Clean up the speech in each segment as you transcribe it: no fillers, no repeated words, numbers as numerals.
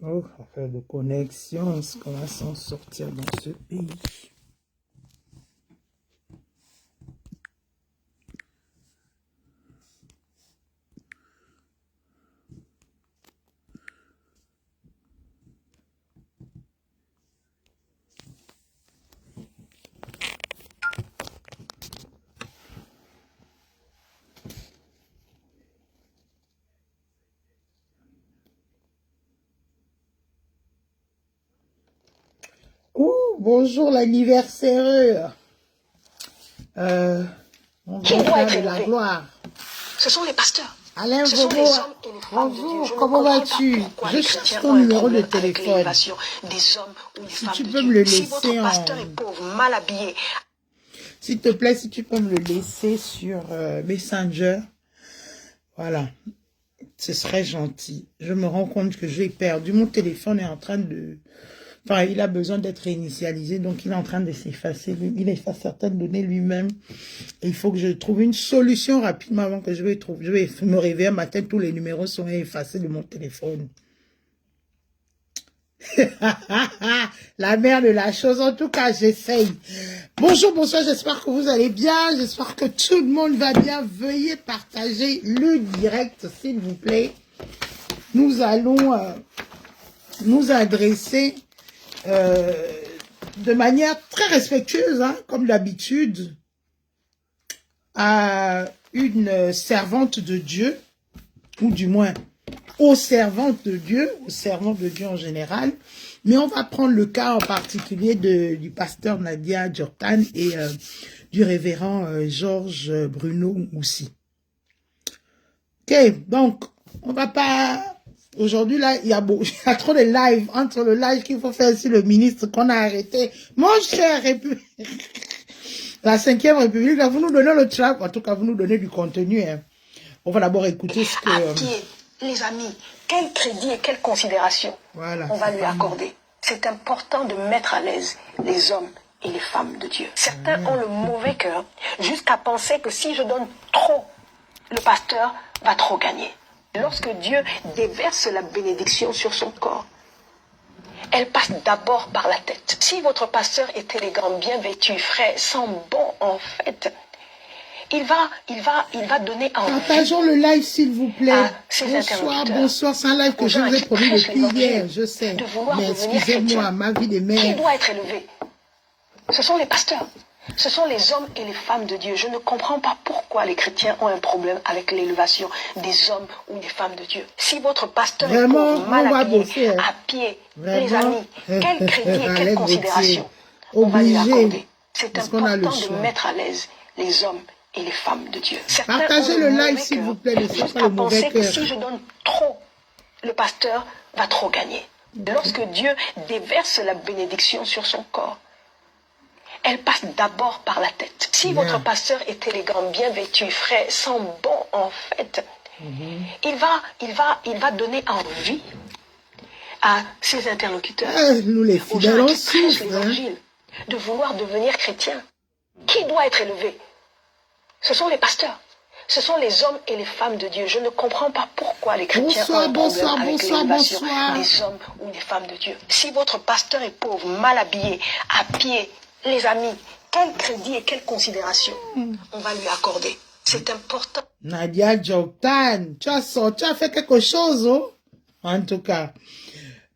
Oh, affaire de connexion, est-ce qu'on va s'en sortir dans ce pays? Oh, bonjour l'anniversaire. On va faire de la gloire. Ce sont les pasteurs. Alain Ce sont Bobo, les hommes et les femmes de Dieu. bonjour, Je ne comment comprends vas-tu? pas pourquoi Je les cherche chrétiens ton ont un numéro de problème avec téléphone. l'élévation des hommes ou des Si femmes tu de peux Dieu. me le Si votre laisser pasteur en... est pauvre, mal habillé, S'il te plaît, si tu peux me le laisser sur Messenger. Voilà, ce serait gentil. Je me rends compte que j'ai perdu. Mon téléphone est en train de... Enfin, il a besoin d'être réinitialisé, donc il est en train de s'effacer. Il efface certaines données lui-même. Il faut que je trouve une solution rapidement avant que je vais trouver. Je vais me réveiller un matin, tous les numéros sont effacés de mon téléphone. La mère de la chose, en tout cas, j'essaye. Bonjour, bonsoir, j'espère que vous allez bien. J'espère que tout le monde va bien. Veuillez partager le direct, s'il vous plaît. Nous allons nous adresser de manière très respectueuse, hein, comme d'habitude, à une servante de Dieu, ou du moins aux servantes de Dieu, aux servants de Dieu en général. Mais on va prendre le cas en particulier du pasteur Nadia Jordan et du révérend Georges Bruno aussi. Ok, donc on va pas... Aujourd'hui, là, il y a trop de live. Entre le live qu'il faut faire sur le ministre qu'on a arrêté. Mon cher la 5e République, là, vous nous donnez le track. En tout cas, vous nous donnez du contenu. Hein. On va d'abord écouter ce que... à pied, les amis, quel crédit et quelle considération voilà, on va lui accorder. C'est important de mettre à l'aise les hommes et les femmes de Dieu. Certains ont le mauvais cœur jusqu'à penser que si je donne trop, le pasteur va trop gagner. Lorsque Dieu déverse la bénédiction sur son corps, elle passe d'abord par la tête. Si votre pasteur est élégant, bien vêtu, frais, sent bon en fait, il va donner envie. Partageons le live, s'il vous plaît. Bonsoir, bonsoir. C'est un live que je vous ai promis depuis hier, je sais. Mais excusez-moi, ma vie des mères. Qui doit être élevé? Ce sont les pasteurs. Ce sont les hommes et les femmes de Dieu. Je ne comprends pas pourquoi les chrétiens ont un problème avec l'élévation des hommes ou des femmes de Dieu. Si votre pasteur est pauvre, mal habillé, à pied, les amis, quel crédit et quelle considération on va lui accorder. C'est important de mettre à l'aise les hommes et les femmes de Dieu. Partagez le live, s'il vous plaît. Jusqu'à penser que si je donne trop, le pasteur va trop gagner. Lorsque Dieu déverse la bénédiction sur son corps, elle passe d'abord par la tête. Si votre pasteur est élégant, bien vêtu, frais, sent bon en fait, il va donner envie à ses interlocuteurs, nous les aux gens fidèles, qui prêchent l'évangile, de vouloir devenir chrétien. Qui doit être élevé? Ce sont les pasteurs. Ce sont les hommes et les femmes de Dieu. Je ne comprends pas pourquoi les chrétiens ont un problème avec l'élévation des hommes ou des femmes de Dieu. Si votre pasteur est pauvre, mal habillé, à pied, les amis, quel crédit et quelle considération on va lui accorder. C'est important. Nadia Jordan, tu as fait quelque chose, oh? En tout cas.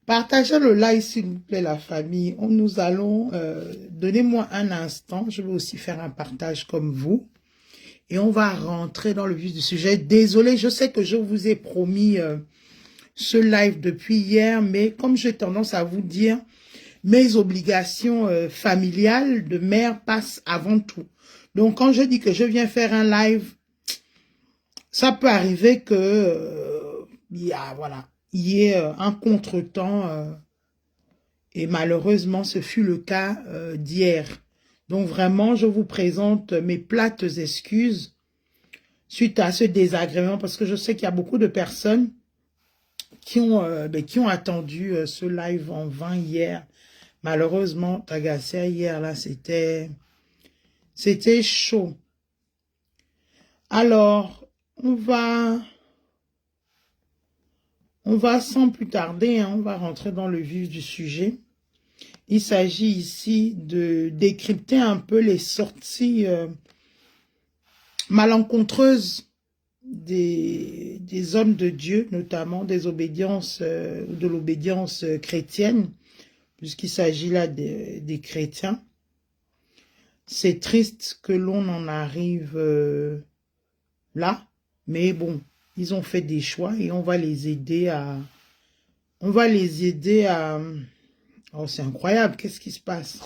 Partagez le live, s'il vous plaît, la famille. Nous allons, donnez-moi un instant. Je vais aussi faire un partage comme vous. Et on va rentrer dans le vif du sujet. Désolé, je sais que je vous ai promis ce live depuis hier, mais comme j'ai tendance à vous dire, mes obligations familiales de mère passent avant tout. Donc, quand je dis que je viens faire un live, ça peut arriver que il y ait un contretemps et malheureusement, ce fut le cas d'hier. Donc, vraiment, je vous présente mes plates excuses suite à ce désagrément parce que je sais qu'il y a beaucoup de personnes qui ont attendu ce live en vain hier. Malheureusement, Tagassia, hier, là, c'était chaud. Alors, on On va sans plus tarder, hein, on va rentrer dans le vif du sujet. Il s'agit ici de décrypter un peu les sorties malencontreuses des hommes de Dieu, notamment des obédiences, de l'obédience chrétienne, puisqu'il s'agit là des chrétiens. C'est triste que l'on en arrive là, mais bon, ils ont fait des choix et on va les aider à... Oh, c'est incroyable, qu'est-ce qui se passe?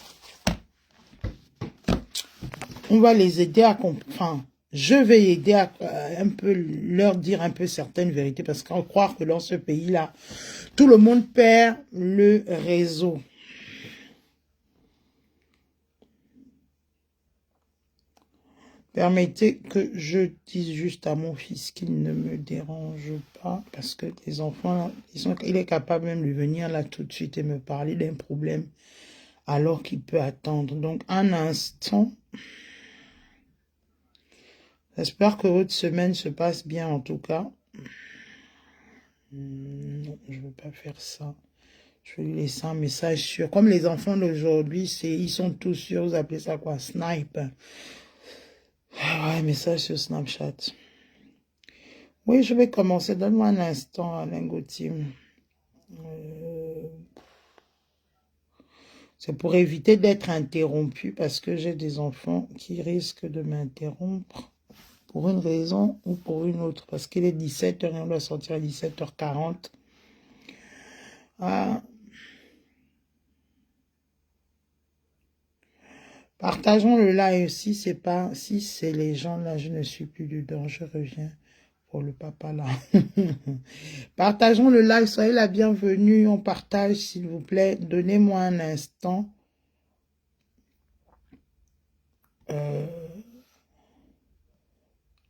On va les aider à comprendre... Enfin, je vais aider à un peu leur dire un peu certaines vérités, parce qu'on croit que dans ce pays-là, tout le monde perd le réseau. Permettez que je dise juste à mon fils qu'il ne me dérange pas, parce que les enfants, il est capable même de venir là tout de suite et me parler d'un problème, alors qu'il peut attendre. Donc, un instant. J'espère que votre semaine se passe bien, en tout cas. Non, je ne veux pas faire ça. Je vais lui laisser un message sûr. Comme les enfants d'aujourd'hui, ils sont tous sûrs, vous appelez ça quoi? Snipe. Ah ouais, message sur Snapchat. Oui, je vais commencer. Donne-moi un instant, Alain Gauthier. C'est pour éviter d'être interrompu parce que j'ai des enfants qui risquent de m'interrompre pour une raison ou pour une autre. Parce qu'il est 17h et on doit sortir à 17h40. Ah. Partageons le live aussi, c'est pas, si c'est les gens là, je ne suis plus dedans, je reviens pour le papa là. Partageons le live, soyez la bienvenue, on partage s'il vous plaît, donnez-moi un instant.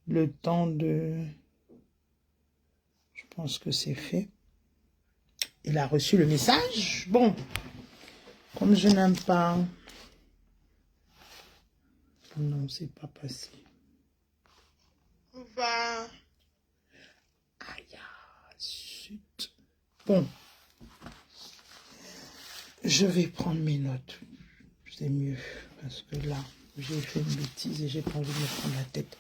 Le temps de... Je pense que c'est fait. Il a reçu le message. Bon, comme je n'aime pas... Non, c'est pas passé. On va... Aïe, zut. Bon. Je vais prendre mes notes. C'est mieux. Parce que là, j'ai fait une bêtise et j'ai pas envie de me prendre la tête.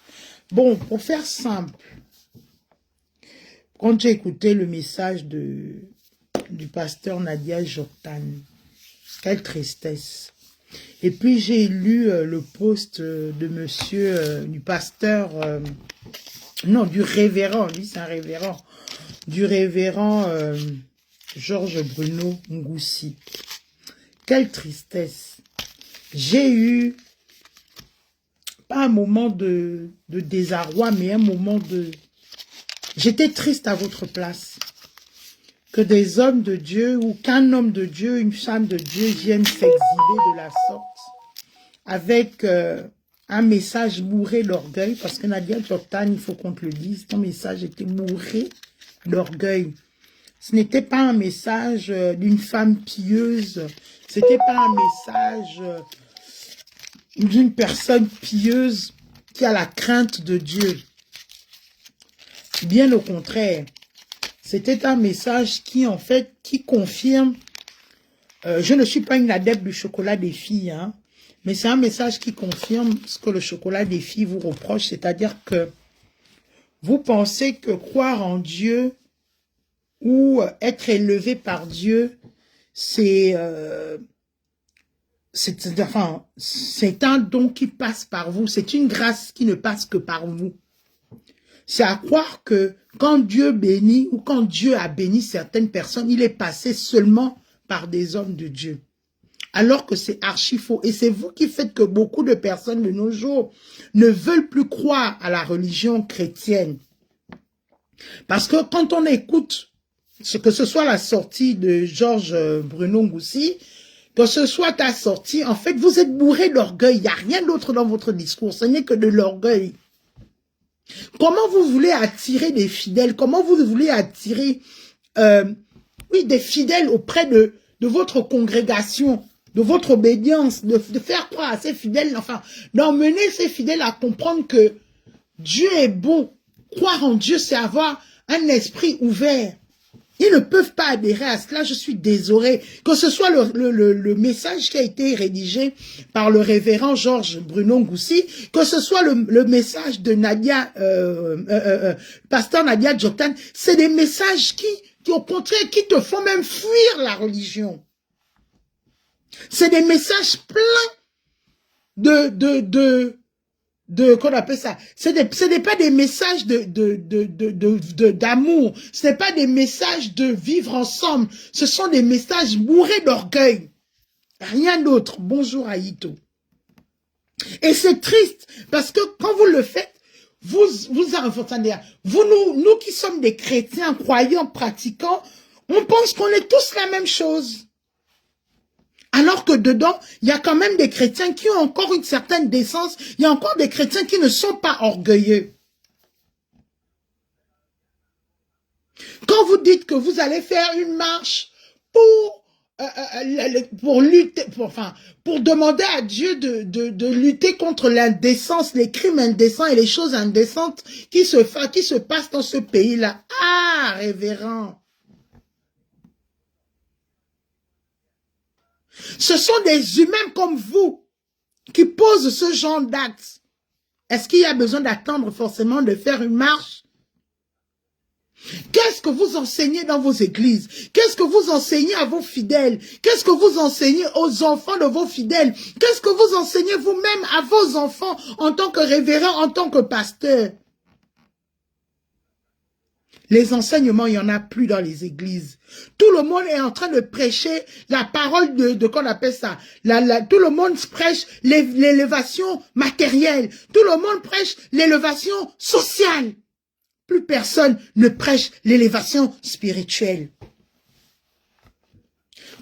Bon, pour faire simple. Quand j'ai écouté le message du pasteur Nadia Jordan, quelle tristesse. Et puis j'ai lu le post de monsieur, du pasteur, non, du révérend, lui c'est un révérend, du révérend Georges Bruno Ngoussi. Quelle tristesse. J'ai eu, pas un moment de désarroi, mais un moment de... J'étais triste à votre place. Que des hommes de Dieu ou qu'un homme de Dieu, une femme de Dieu viennent s'exhiber de la sorte avec un message bourré d'orgueil, parce que Nadia Jordan, il faut qu'on te le dise, ton message était bourré d'orgueil. Ce n'était pas un message d'une femme pieuse, c'était pas un message d'une personne pieuse qui a la crainte de Dieu. Bien au contraire. C'était un message qui, en fait, qui confirme, je ne suis pas une adepte du chocolat des filles, hein, mais c'est un message qui confirme ce que le chocolat des filles vous reproche, c'est-à-dire que vous pensez que croire en Dieu ou être élevé par Dieu, c'est un don qui passe par vous, c'est une grâce qui ne passe que par vous. C'est à croire que quand Dieu bénit ou quand Dieu a béni certaines personnes, il est passé seulement par des hommes de Dieu. Alors que c'est archi faux. Et c'est vous qui faites que beaucoup de personnes de nos jours ne veulent plus croire à la religion chrétienne. Parce que quand on écoute, que ce soit la sortie de Georges Bruno Ngoussi, que ce soit ta sortie, en fait, vous êtes bourré d'orgueil. Il n'y a rien d'autre dans votre discours. Ce n'est que de l'orgueil. Comment vous voulez attirer des fidèles? Comment vous voulez attirer des fidèles auprès de votre congrégation, de votre obédience, de faire croire à ces fidèles, enfin, d'emmener ces fidèles à comprendre que Dieu est bon. Croire en Dieu, c'est avoir un esprit ouvert. Ils ne peuvent pas adhérer à cela, je suis désolée. Que ce soit le message qui a été rédigé par le révérend Georges Bruno Ngoussi, que ce soit le message de Nadia, pasteur Nadia Djoktan, c'est des messages qui, au contraire, qui te font même fuir la religion. C'est des messages pleins qu'on appelle ça, ce n'est pas des messages d'amour, ce n'est pas des messages de vivre ensemble, ce sont des messages bourrés d'orgueil, rien d'autre. Bonjour Aïto. Et c'est triste, parce que quand vous le faites, nous qui sommes des chrétiens, croyants, pratiquants, on pense qu'on est tous la même chose. Alors que dedans, il y a quand même des chrétiens qui ont encore une certaine décence. Il y a encore des chrétiens qui ne sont pas orgueilleux. Quand vous dites que vous allez faire une marche pour lutter, pour demander à Dieu de lutter contre l'indécence, les crimes indécents et les choses indécentes qui se passent dans ce pays-là. Ah, révérend. Ce sont des humains comme vous qui posent ce genre d'actes. Est-ce qu'il y a besoin d'attendre forcément de faire une marche? Qu'est-ce que vous enseignez dans vos églises? Qu'est-ce que vous enseignez à vos fidèles? Qu'est-ce que vous enseignez aux enfants de vos fidèles? Qu'est-ce que vous enseignez vous-même à vos enfants en tant que révérend, en tant que pasteur? Les enseignements, il n'y en a plus dans les églises. Tout le monde est en train de prêcher la parole de qu'on appelle ça. Tout le monde prêche l'élévation matérielle. Tout le monde prêche l'élévation sociale. Plus personne ne prêche l'élévation spirituelle.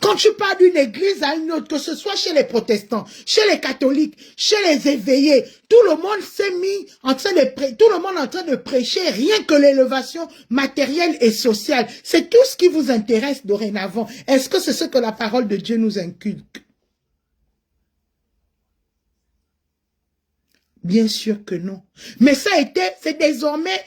Quand tu pars d'une église à une autre, que ce soit chez les protestants, chez les catholiques, chez les éveillés, tout le monde s'est mis en train de prêcher rien que l'élévation matérielle et sociale. C'est tout ce qui vous intéresse dorénavant. Est-ce que c'est ce que la parole de Dieu nous inculque? Bien sûr que non. Mais c'est désormais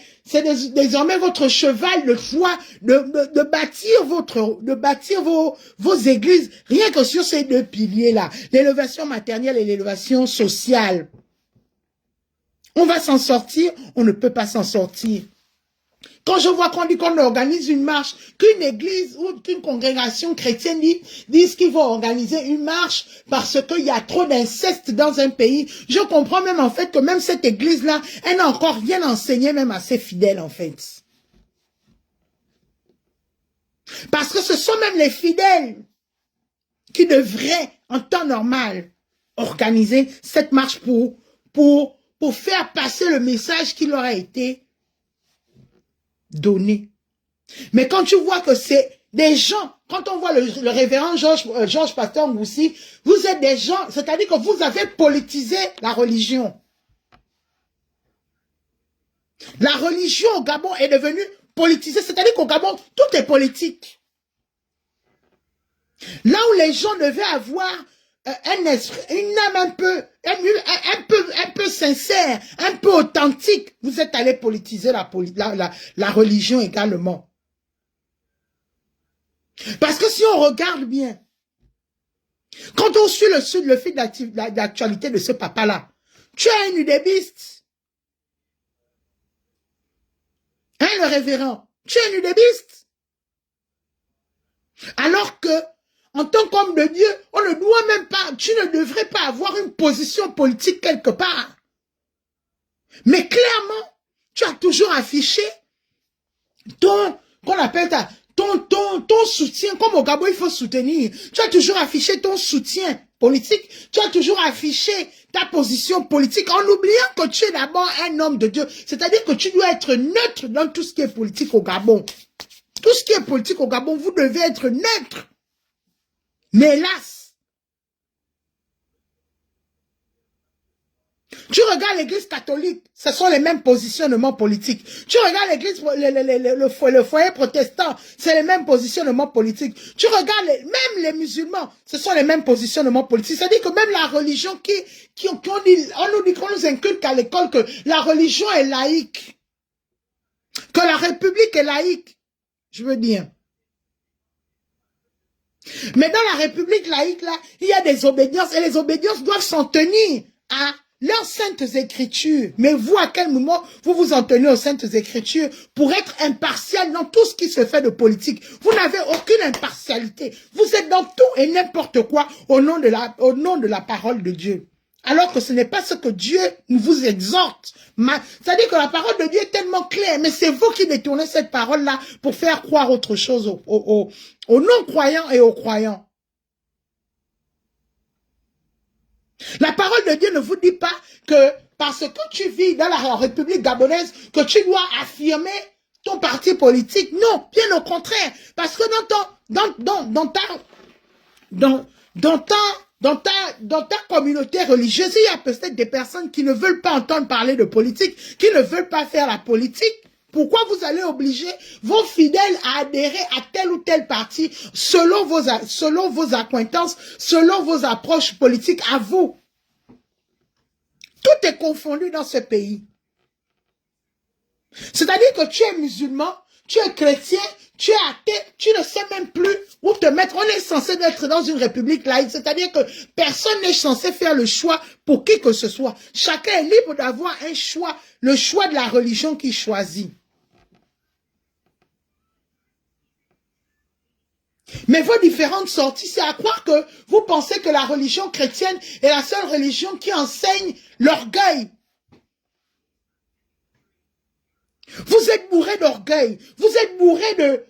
votre cheval de foi de bâtir vos églises, rien que sur ces deux piliers-là, l'élévation matérielle et l'élévation sociale. On va s'en sortir, on ne peut pas s'en sortir. Quand je vois qu'on dit qu'on organise une marche, qu'une église ou qu'une congrégation chrétienne disent qu'ils vont organiser une marche parce qu'il y a trop d'inceste dans un pays, je comprends même en fait que même cette église-là, elle n'a encore rien enseigné même à ses fidèles en fait. Parce que ce sont même les fidèles qui devraient, en temps normal, organiser cette marche pour faire passer le message qui leur a été donné. Mais quand tu vois que c'est des gens, quand on voit le révérend Georges Pasteur Ngoussi, vous êtes des gens, c'est-à-dire que vous avez politisé la religion. La religion au Gabon est devenue politisée, c'est-à-dire qu'au Gabon, tout est politique. Là où les gens devaient avoir un esprit, une âme un peu sincère, un peu authentique, vous êtes allé politiser la religion également. Parce que si on regarde bien, quand on suit le fil d'actualité de ce papa-là, tu as un udébiste. Hein, le révérend? Tu es un udébiste. Alors que, en tant qu'homme de Dieu, on ne doit même pas, tu ne devrais pas avoir une position politique quelque part. Mais clairement, tu as toujours affiché ton soutien, comme au Gabon, il faut soutenir. Tu as toujours affiché ton soutien politique, tu as toujours affiché ta position politique en oubliant que tu es d'abord un homme de Dieu. C'est-à-dire que tu dois être neutre dans tout ce qui est politique au Gabon. Tout ce qui est politique au Gabon, vous devez être neutre. Mais hélas, tu regardes l'église catholique, ce sont les mêmes positionnements politiques. Tu regardes l'église, le foyer protestant, c'est les mêmes positionnements politiques. Tu regardes même les musulmans, ce sont les mêmes positionnements politiques. C'est-à-dire que même la religion qu'on nous inculque à l'école que la religion est laïque, que la République est laïque, je veux dire. Mais dans la République laïque, là, il y a des obédiences et les obédiences doivent s'en tenir à leurs saintes écritures. Mais vous, à quel moment vous vous en tenez aux saintes écritures pour être impartial dans tout ce qui se fait de politique? Vous n'avez aucune impartialité. Vous êtes dans tout et n'importe quoi au nom de la parole de Dieu. Alors que ce n'est pas ce que Dieu vous exhorte. C'est-à-dire que la parole de Dieu est tellement claire, mais c'est vous qui détournez cette parole-là pour faire croire autre chose aux non-croyants et aux croyants. La parole de Dieu ne vous dit pas que parce que tu vis dans la République gabonaise, que tu dois affirmer ton parti politique. Non, bien au contraire. Parce que dans ta communauté religieuse, il y a peut-être des personnes qui ne veulent pas entendre parler de politique, qui ne veulent pas faire la politique. Pourquoi vous allez obliger vos fidèles à adhérer à tel ou tel parti selon vos accointances, selon vos approches politiques à vous? Tout est confondu dans ce pays. C'est-à-dire que tu es musulman, tu es chrétien, tu es athée, tu ne sais même plus où te mettre. On est censé être dans une république laïque, c'est-à-dire que personne n'est censé faire le choix pour qui que ce soit. Chacun est libre d'avoir un choix, le choix de la religion qu'il choisit. Mais vos différentes sorties, c'est à croire que vous pensez que la religion chrétienne est la seule religion qui enseigne l'orgueil. Vous êtes bourré d'orgueil. Vous êtes bourré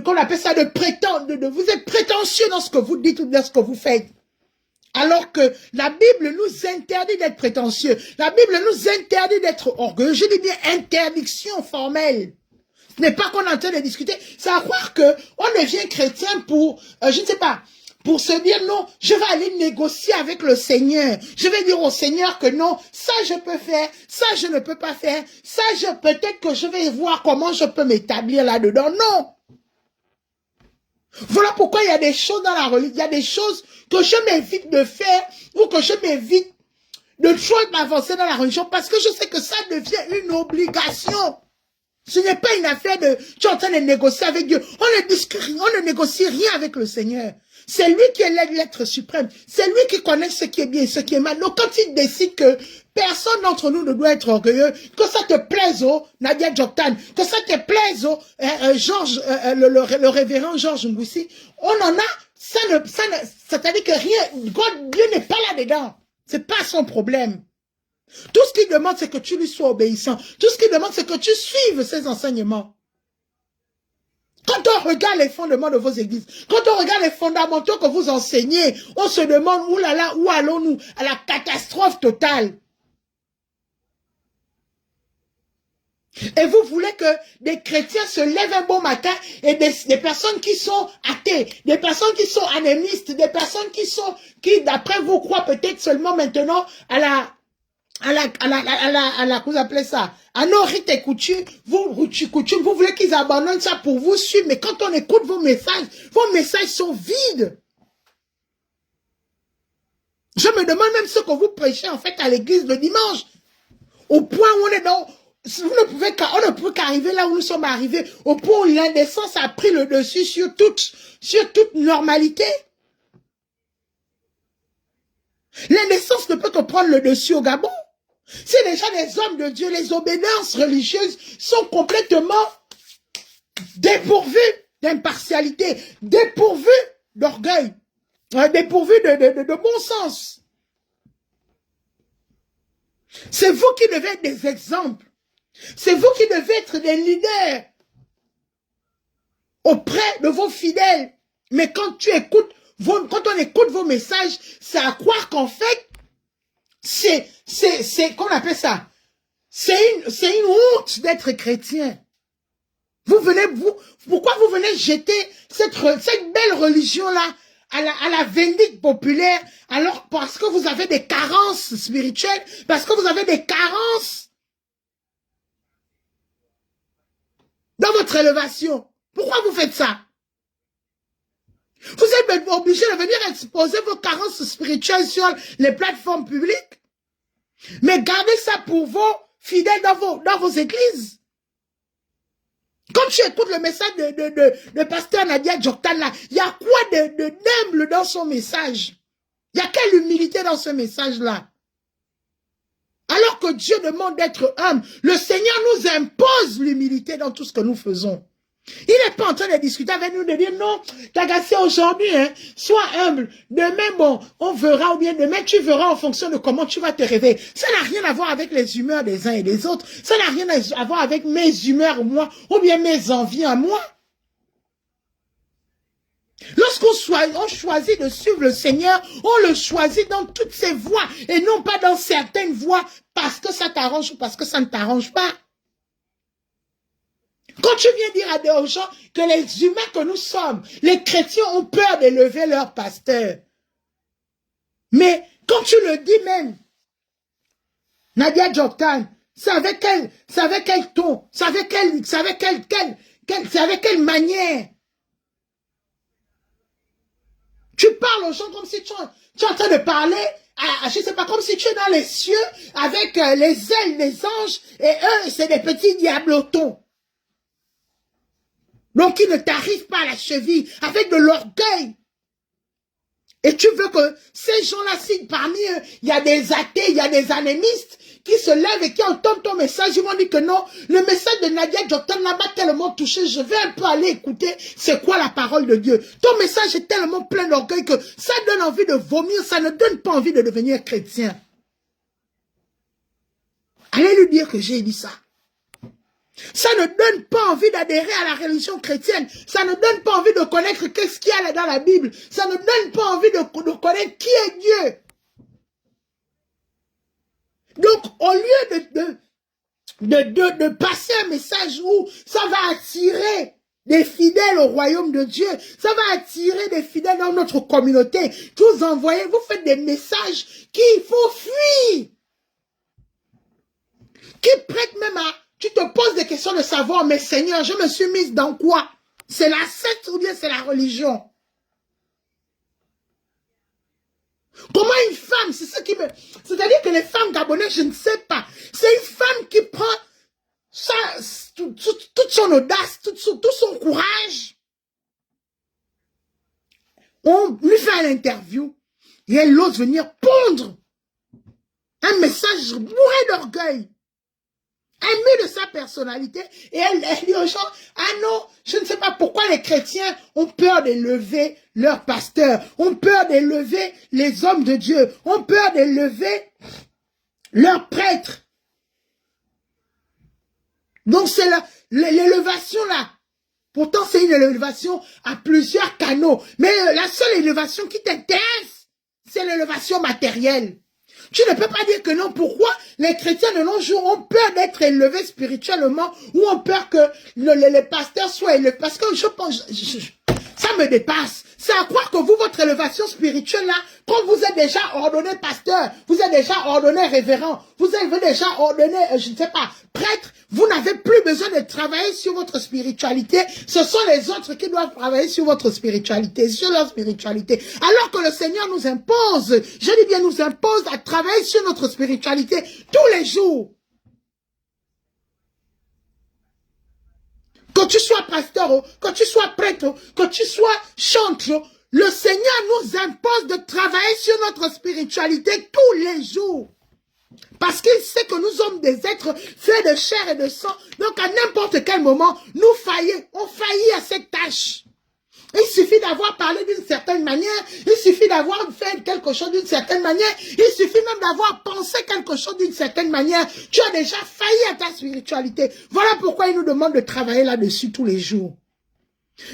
qu'on appelle ça de prétendre. Vous êtes prétentieux dans ce que vous dites ou dans ce que vous faites. Alors que la Bible nous interdit d'être prétentieux. La Bible nous interdit d'être orgueilleux. Je dis bien interdiction formelle. Ce n'est pas qu'on est en train de discuter. C'est à croire qu'on devient chrétien pour, je ne sais pas, pour se dire non, je vais aller négocier avec le Seigneur. Je vais dire au Seigneur que non, ça je peux faire, ça je ne peux pas faire, ça peut-être que je vais voir comment je peux m'établir là-dedans. Non. Voilà pourquoi il y a des choses dans la religion, il y a des choses que je m'évite de faire ou que je m'évite de trop m'avancer dans la religion parce que je sais que ça devient une obligation. Ce n'est pas une affaire de, tu es en train de négocier avec Dieu. On ne négocie rien avec le Seigneur. C'est lui qui est l'être suprême. C'est lui qui connaît ce qui est bien et ce qui est mal. Donc quand il décide que personne d'entre nous ne doit être orgueilleux, que ça te plaise au Nadia Djoktan, que ça te plaise au le révérend Georges Ngoussi, on en a, c'est-à-dire que Dieu n'est pas là-dedans. C'est pas son problème. Tout ce qu'il demande, c'est que tu lui sois obéissant. Tout ce qu'il demande, c'est que tu suives ses enseignements. Quand on regarde les fondements de vos églises, quand on regarde les fondamentaux que vous enseignez, on se demande, oulala, où allons-nous? À la catastrophe totale. Et vous voulez que des chrétiens se lèvent un bon matin et des personnes qui sont athées, des personnes qui sont animistes, des personnes qui d'après vous croient peut-être seulement maintenant comment vous appelez ça? À nos rites et coutumes, vous voulez qu'ils abandonnent ça pour vous suivre, mais quand on écoute vos messages sont vides. Je me demande même ce que vous prêchez en fait à l'église le dimanche. Au point où on est dans, on ne peut qu'arriver là où nous sommes arrivés, au point où l'indécence a pris le dessus sur toute normalité. L'indécence ne peut que prendre le dessus au Gabon. Si déjà les hommes de Dieu, les obédiences religieuses sont complètement dépourvus d'impartialité, dépourvus d'orgueil, dépourvus de bon sens. C'est vous qui devez être des exemples. C'est vous qui devez être des leaders auprès de vos fidèles. Mais quand quand on écoute vos messages, c'est à croire qu'en fait, qu'on appelle ça, c'est une honte d'être chrétien. Pourquoi vous venez jeter cette belle religion-là à la vindicte populaire, alors parce que vous avez des carences spirituelles, parce que vous avez des carences dans votre élévation. Pourquoi vous faites ça? Vous êtes obligé de venir exposer vos carences spirituelles sur les plateformes publiques. Mais gardez ça pour vos fidèles dans vos églises. Quand tu écoutes le message de pasteur Nadia Djoktan, là, il y a quoi d'humble dans son message? Il y a quelle humilité dans ce message-là? Alors que Dieu demande d'être humble, le Seigneur nous impose l'humilité dans tout ce que nous faisons. Il n'est pas en train de discuter avec nous, de dire non, t'as gassé aujourd'hui, hein, sois humble. Demain, bon, on verra, ou bien demain, tu verras en fonction de comment tu vas te réveiller. Ça n'a rien à voir avec les humeurs des uns et des autres. Ça n'a rien à voir avec mes humeurs, moi, ou bien mes envies à moi. Lorsqu'on choisit de suivre le Seigneur, on le choisit dans toutes ses voies, et non pas dans certaines voies, parce que ça t'arrange ou parce que ça ne t'arrange pas. Quand tu viens dire aux gens que les humains que nous sommes, les chrétiens ont peur d'élever leur pasteur. Mais quand tu le dis même, Nadia Djoktan, c'est avec quel ton, c'est avec quelle manière. Tu parles aux gens comme si tu es en train de parler, je sais pas, comme si tu es dans les cieux avec les ailes des anges et eux, c'est des petits diablotons. Donc, ils ne t'arrivent pas à la cheville avec de l'orgueil. Et tu veux que ces gens-là, si parmi eux, il y a des athées, il y a des anémistes qui se lèvent et qui entendent ton message, ils vont dire que non, le message de Nadia Djoktan m'a tellement touché, je vais un peu aller écouter c'est quoi la parole de Dieu. Ton message est tellement plein d'orgueil que ça donne envie de vomir, ça ne donne pas envie de devenir chrétien. Allez lui dire que j'ai dit ça. Ça ne donne pas envie d'adhérer à la religion chrétienne. Ça ne donne pas envie de connaître qu'est-ce qu'il y a dans la Bible. Ça ne donne pas envie de connaître qui est Dieu. Donc, au lieu de passer un message où ça va attirer des fidèles au royaume de Dieu, ça va attirer des fidèles dans notre communauté, vous envoyez, vous faites des messages qu'il faut fuir. Qui prêtent même à... Tu te poses des questions de savoir, mais Seigneur, je me suis mise dans quoi? C'est la secte ou bien c'est la religion? Comment une femme, c'est ce qui me... C'est-à-dire que les femmes gabonaises, je ne sais pas. C'est une femme qui prend ça, toute son audace, tout son courage. On lui fait une interview et elle ose venir pondre un message bourré d'orgueil. Elle met de sa personnalité et elle dit aux gens, ah non, je ne sais pas pourquoi les chrétiens ont peur d'élever leurs pasteurs, ont peur d'élever les hommes de Dieu, ont peur d'élever leurs prêtres. Donc c'est l'élévation là. Pourtant c'est une élévation à plusieurs canaux. Mais la seule élévation qui t'intéresse, c'est l'élévation matérielle. Tu ne peux pas dire que non. Pourquoi les chrétiens de nos jours ont peur d'être élevés spirituellement ou ont peur que les pasteurs soient élevés? Parce que je pense, ça me dépasse. C'est à croire que vous, votre élévation spirituelle là, quand vous êtes déjà ordonné pasteur, vous êtes déjà ordonné révérend, vous êtes déjà ordonné, je ne sais pas, prêtre, vous n'avez plus besoin de travailler sur votre spiritualité. Ce sont les autres qui doivent travailler sur votre spiritualité, sur leur spiritualité. Alors que le Seigneur nous impose, je dis bien nous impose à travailler sur notre spiritualité tous les jours. Que tu sois pasteur, que tu sois prêtre, que tu sois chantre, le Seigneur nous impose de travailler sur notre spiritualité tous les jours. Parce qu'il sait que nous sommes des êtres faits de chair et de sang. Donc à n'importe quel moment, on faillit à cette tâche. Il suffit d'avoir parlé d'une certaine manière, il suffit d'avoir fait quelque chose d'une certaine manière, il suffit même d'avoir pensé quelque chose d'une certaine manière. Tu as déjà failli à ta spiritualité. Voilà pourquoi il nous demande de travailler là-dessus tous les jours.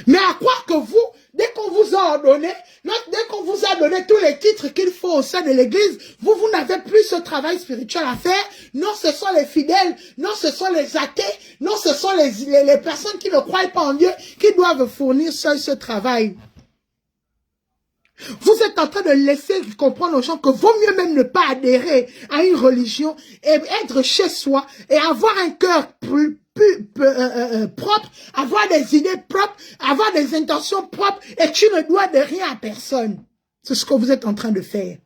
Mais à croire que vous, dès qu'on vous a ordonné, dès qu'on vous a donné tous les titres qu'il faut au sein de l'église, vous n'avez plus ce travail spirituel à faire. Non, ce sont les fidèles, non, ce sont les athées, non, ce sont les personnes qui ne croient pas en Dieu qui doivent fournir ce travail. Vous êtes en train de laisser comprendre aux gens que vaut mieux même ne pas adhérer à une religion et être chez soi et avoir un cœur plus propre, avoir des idées propres, avoir des intentions propres et tu ne dois de rien à personne. C'est ce que vous êtes en train de faire.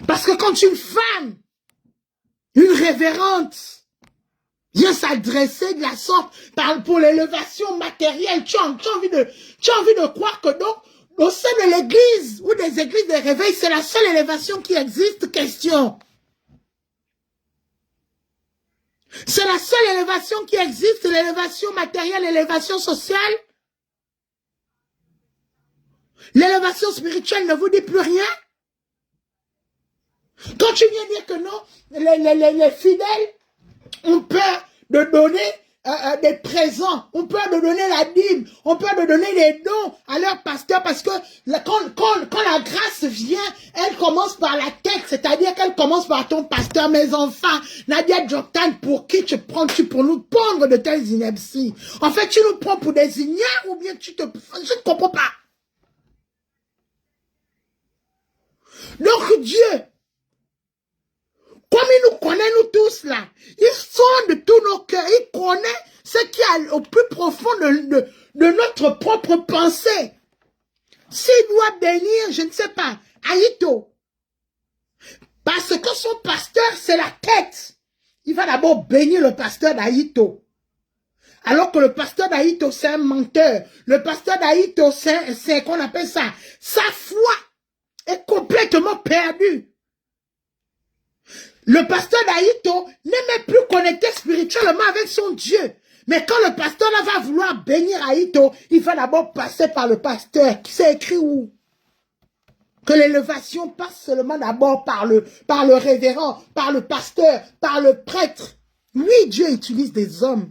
Parce que quand une femme, une révérende, vient s'adresser de la sorte pour l'élévation matérielle. Tu as envie de croire que donc, au sein de l'église ou des églises de réveil, c'est la seule élévation qui existe? Question. C'est la seule élévation qui existe, l'élévation matérielle, l'élévation sociale. L'élévation spirituelle ne vous dit plus rien? Quand tu viens dire que non, les fidèles ont peur de donner des présents, ont peur de donner la dîme, ont peur de donner des dons à leur pasteur parce que quand la grâce vient, elle commence par la tête, c'est-à-dire qu'elle commence par ton pasteur. Mes enfants, Nadia Joktan, pour qui tu prends-tu pour nous pondre de telles inepties? En fait, tu nous prends pour des ignares ou bien je ne comprends pas. Donc Dieu, comme il nous connaît, nous tous là, il sonde de tous nos cœurs, il connaît ce qui est au plus profond de notre propre pensée. S'il doit bénir, je ne sais pas, Aïto, parce que son pasteur, c'est la tête, il va d'abord bénir le pasteur d'Aïto. Alors que le pasteur d'Aïto, c'est un menteur. Le pasteur d'Aïto, c'est qu'on appelle ça, sa foi est complètement perdue. Le pasteur d'Aïto n'est même plus connecté spirituellement avec son Dieu. Mais quand le pasteur là va vouloir bénir Aïto, il va d'abord passer par le pasteur. C'est écrit où? Que l'élévation passe seulement d'abord par le révérend, par le pasteur, par le prêtre. Oui, Dieu utilise des hommes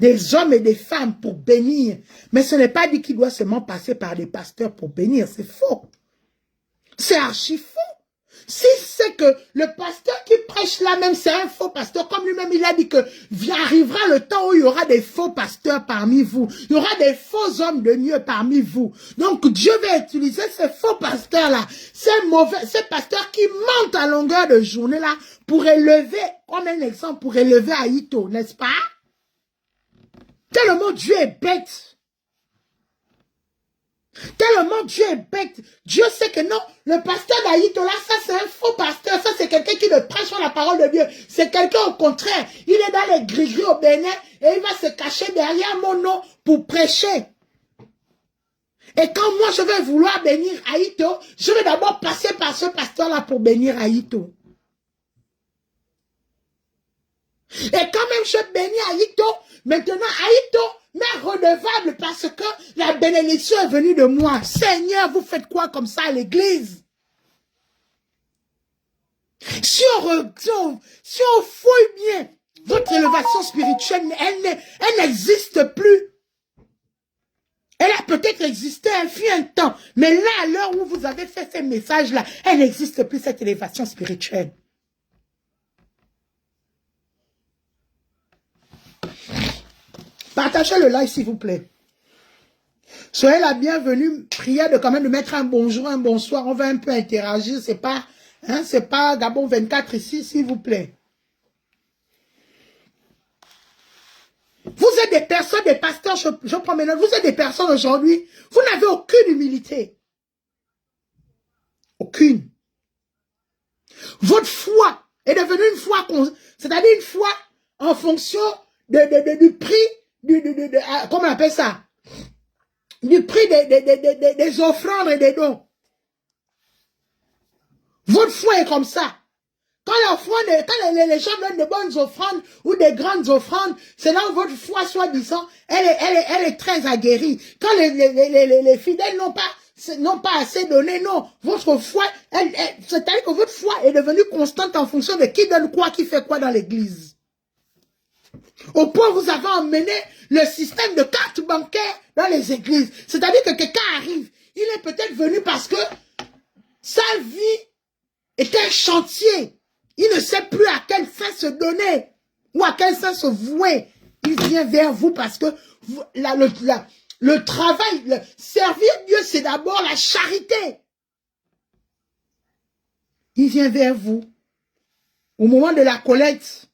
et des femmes pour bénir. Mais ce n'est pas dit qu'il doit seulement passer par des pasteurs pour bénir. C'est faux. C'est archi faux. Si c'est que le pasteur qui prêche là même, c'est un faux pasteur, comme lui-même il a dit que arrivera le temps où il y aura des faux pasteurs parmi vous. Il y aura des faux hommes de Dieu parmi vous. Donc Dieu va utiliser ces faux pasteurs-là, ces pasteurs qui mentent à longueur de journée là, pour élever, comme un exemple, pour élever Aïto, n'est-ce pas? Tellement Dieu est bête. Tellement Dieu est bête. Dieu sait que non, le pasteur d'Aïto là, ça c'est un faux pasteur. Ça c'est quelqu'un qui ne prêche pas la parole de Dieu. C'est quelqu'un au contraire. Il est dans les gris-gris au Bénin et il va se cacher derrière mon nom pour prêcher. Et quand moi je vais vouloir bénir Aïto, je vais d'abord passer par ce pasteur là pour bénir Aïto. Et quand même je bénis Aïto, maintenant Aïto m'est redevable parce que la bénédiction est venue de moi. Seigneur, vous faites quoi comme ça à l'église? Si on fouille bien, votre élévation spirituelle, elle n'existe plus. Elle a peut-être existé un temps, mais là, à l'heure où vous avez fait ces messages-là, elle n'existe plus, cette élévation spirituelle. Partagez le live, s'il vous plaît. Soyez la bienvenue. Priez de quand même de mettre un bonjour, un bonsoir. On va un peu interagir. C'est pas Gabon 24 ici, s'il vous plaît. Vous êtes des personnes, des pasteurs, je prends mes notes. Vous êtes des personnes aujourd'hui. Vous n'avez aucune humilité. Aucune. Votre foi est devenue une foi, c'est-à-dire une foi en fonction du prix, comment on appelle ça? Du prix des offrandes et des dons. Votre foi est comme ça. Quand les gens donnent de bonnes offrandes ou des grandes offrandes, c'est là où votre foi, soi-disant, elle est très aguerrie. Quand les fidèles n'ont pas assez donné, non. Votre foi, c'est-à-dire que votre foi est devenue constante en fonction de qui donne quoi, qui fait quoi dans l'église. Au point où vous avez emmené le système de carte bancaire dans les églises. C'est-à-dire que quelqu'un arrive, il est peut-être venu parce que sa vie est un chantier. Il ne sait plus à quel fin se donner ou à quel fin se vouer. Il vient vers vous parce que le travail, servir Dieu, c'est d'abord la charité. Il vient vers vous. Au moment de la collecte,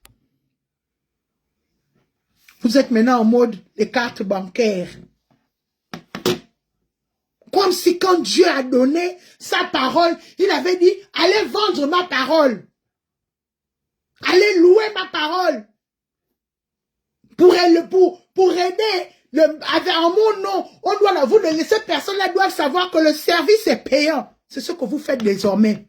vous êtes maintenant en mode les cartes bancaires. Comme si quand Dieu a donné sa parole, il avait dit, allez vendre ma parole. Allez louer ma parole. pour aider, en mon nom, on doit vous donner, ces personnes-là doivent savoir que le service est payant. C'est ce que vous faites désormais.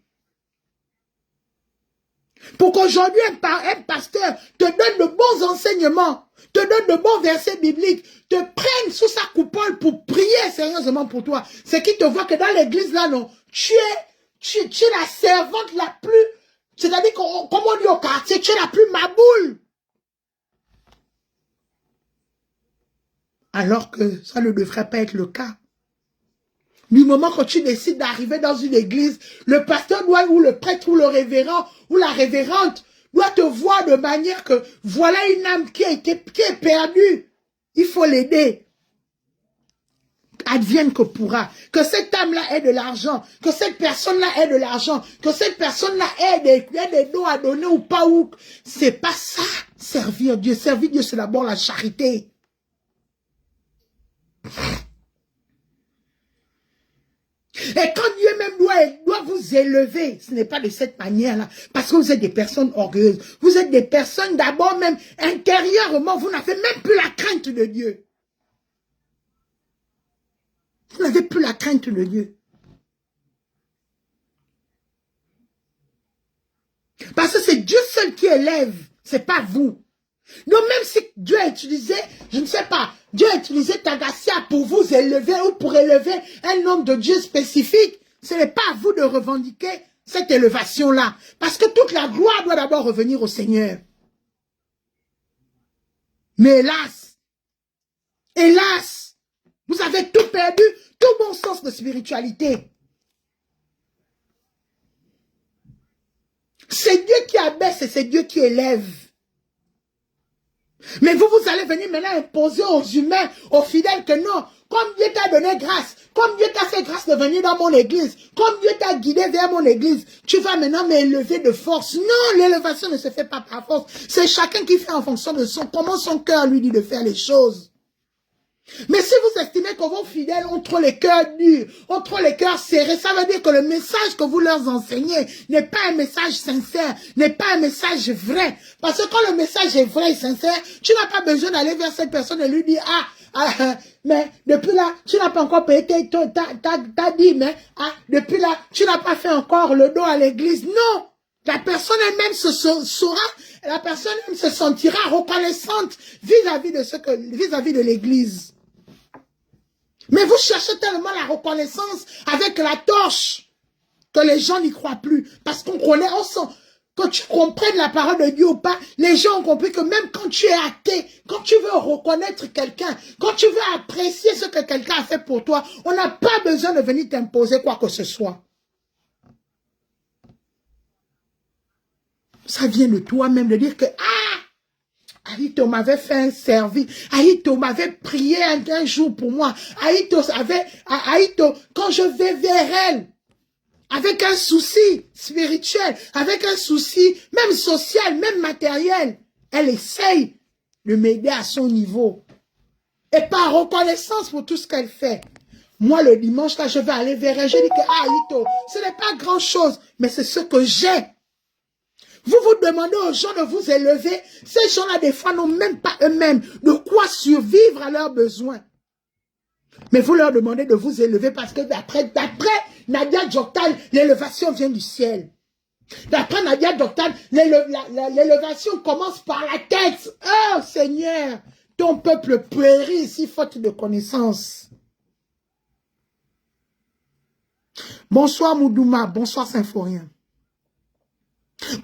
Pour qu'aujourd'hui, un pasteur te donne de bons enseignements, te donne de bons versets bibliques, te prenne sous sa coupole pour prier sérieusement pour toi. C'est qu'il te voit que dans l'église, là, non, tu es la servante la plus, c'est-à-dire, comme on dit au quartier, tu es la plus maboule. Alors que ça ne devrait pas être le cas. Du moment que tu décides d'arriver dans une église, le pasteur doit, ou le prêtre, ou le révérend, ou la révérende, doit te voir de manière que voilà une âme qui est perdue. Il faut l'aider. Advienne que pourra. Que cette âme-là ait de l'argent. Que cette personne-là ait de l'argent. Que cette personne-là ait des dons à donner ou pas. C'est pas ça, servir Dieu. Servir Dieu, c'est d'abord la charité. Et quand Dieu même doit vous élever, ce n'est pas de cette manière-là, parce que vous êtes des personnes orgueilleuses. Vous êtes des personnes d'abord même intérieurement, vous n'avez même plus la crainte de Dieu. Vous n'avez plus la crainte de Dieu. Parce que c'est Dieu seul qui élève, c'est pas vous. Donc même si Dieu a utilisé, je ne sais pas, Dieu a utilisé Tagassia pour vous élever ou pour élever un homme de Dieu spécifique, ce n'est pas à vous de revendiquer cette élévation-là. Parce que toute la gloire doit d'abord revenir au Seigneur. Mais hélas, vous avez tout perdu, tout bon sens de spiritualité. C'est Dieu qui abaisse et c'est Dieu qui élève. Mais vous allez venir maintenant imposer aux humains, aux fidèles que non, comme Dieu t'a donné grâce, comme Dieu t'a fait grâce de venir dans mon église, comme Dieu t'a guidé vers mon église, tu vas maintenant m'élever de force. Non, l'élévation ne se fait pas par force. C'est chacun qui fait en fonction de comment son cœur lui dit de faire les choses. Mais si vous estimez que vos fidèles ont trop les cœurs durs, ont trop les cœurs serrés, ça veut dire que le message que vous leur enseignez n'est pas un message sincère, n'est pas un message vrai. Parce que quand le message est vrai et sincère, tu n'as pas besoin d'aller vers cette personne et lui dire, mais depuis là, tu n'as pas encore payé t'as dit, mais, depuis là, tu n'as pas fait encore le don à l'église. Non! La personne elle-même la personne elle-même se sentira reconnaissante vis-à-vis de l'église. Mais vous cherchez tellement la reconnaissance avec la torche que les gens n'y croient plus. Parce qu'on connaît, on sent, que tu comprennes la parole de Dieu ou pas, les gens ont compris que même quand tu es athée, quand tu veux reconnaître quelqu'un, quand tu veux apprécier ce que quelqu'un a fait pour toi, on n'a pas besoin de venir t'imposer quoi que ce soit. Ça vient de toi-même de dire que, Aïto m'avait fait un service. Aïto m'avait prié un jour pour moi. Aïto, quand je vais vers elle, avec un souci spirituel, avec un souci même social, même matériel, elle essaye de m'aider à son niveau. Et par reconnaissance pour tout ce qu'elle fait. Moi, le dimanche, là, je vais aller vers elle. Je dis que, Aïto, ce n'est pas grand-chose, mais c'est ce que j'ai. Vous demandez aux gens de vous élever. Ces gens-là, des fois, n'ont même pas eux-mêmes de quoi survivre à leurs besoins. Mais vous leur demandez de vous élever parce que d'après Nadia Djoktal, l'élévation vient du ciel. D'après Nadia Djoktal, l'élévation commence par la tête. Oh Seigneur, ton peuple périt ici faute de connaissance. Bonsoir Moudouma, bonsoir Symphorien.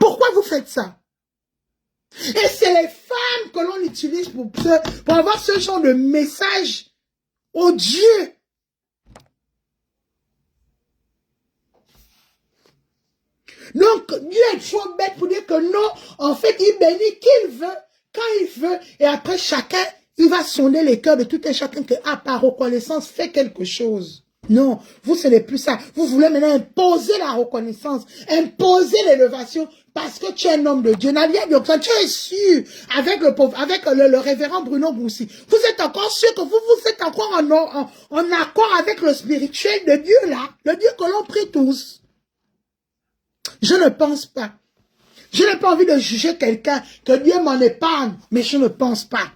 Pourquoi vous faites ça? Et c'est les femmes que l'on utilise pour avoir ce genre de message odieux. Donc, Dieu est trop bête pour dire que non, en fait, il bénit qui il veut, quand il veut, et après chacun, il va sonder les cœurs de tout un chacun que, par reconnaissance, fait quelque chose. Non, vous, ce n'est plus ça. Vous voulez maintenant imposer la reconnaissance, imposer l'élévation, parce que tu es un homme de Dieu. Nadia Djoktal, tu es sûr, avec le révérend Bruno Boussi, vous êtes encore sûr que vous êtes encore en accord avec le spirituel de Dieu, là, le Dieu que l'on prie tous. Je ne pense pas. Je n'ai pas envie de juger quelqu'un, que Dieu m'en épargne, mais je ne pense pas.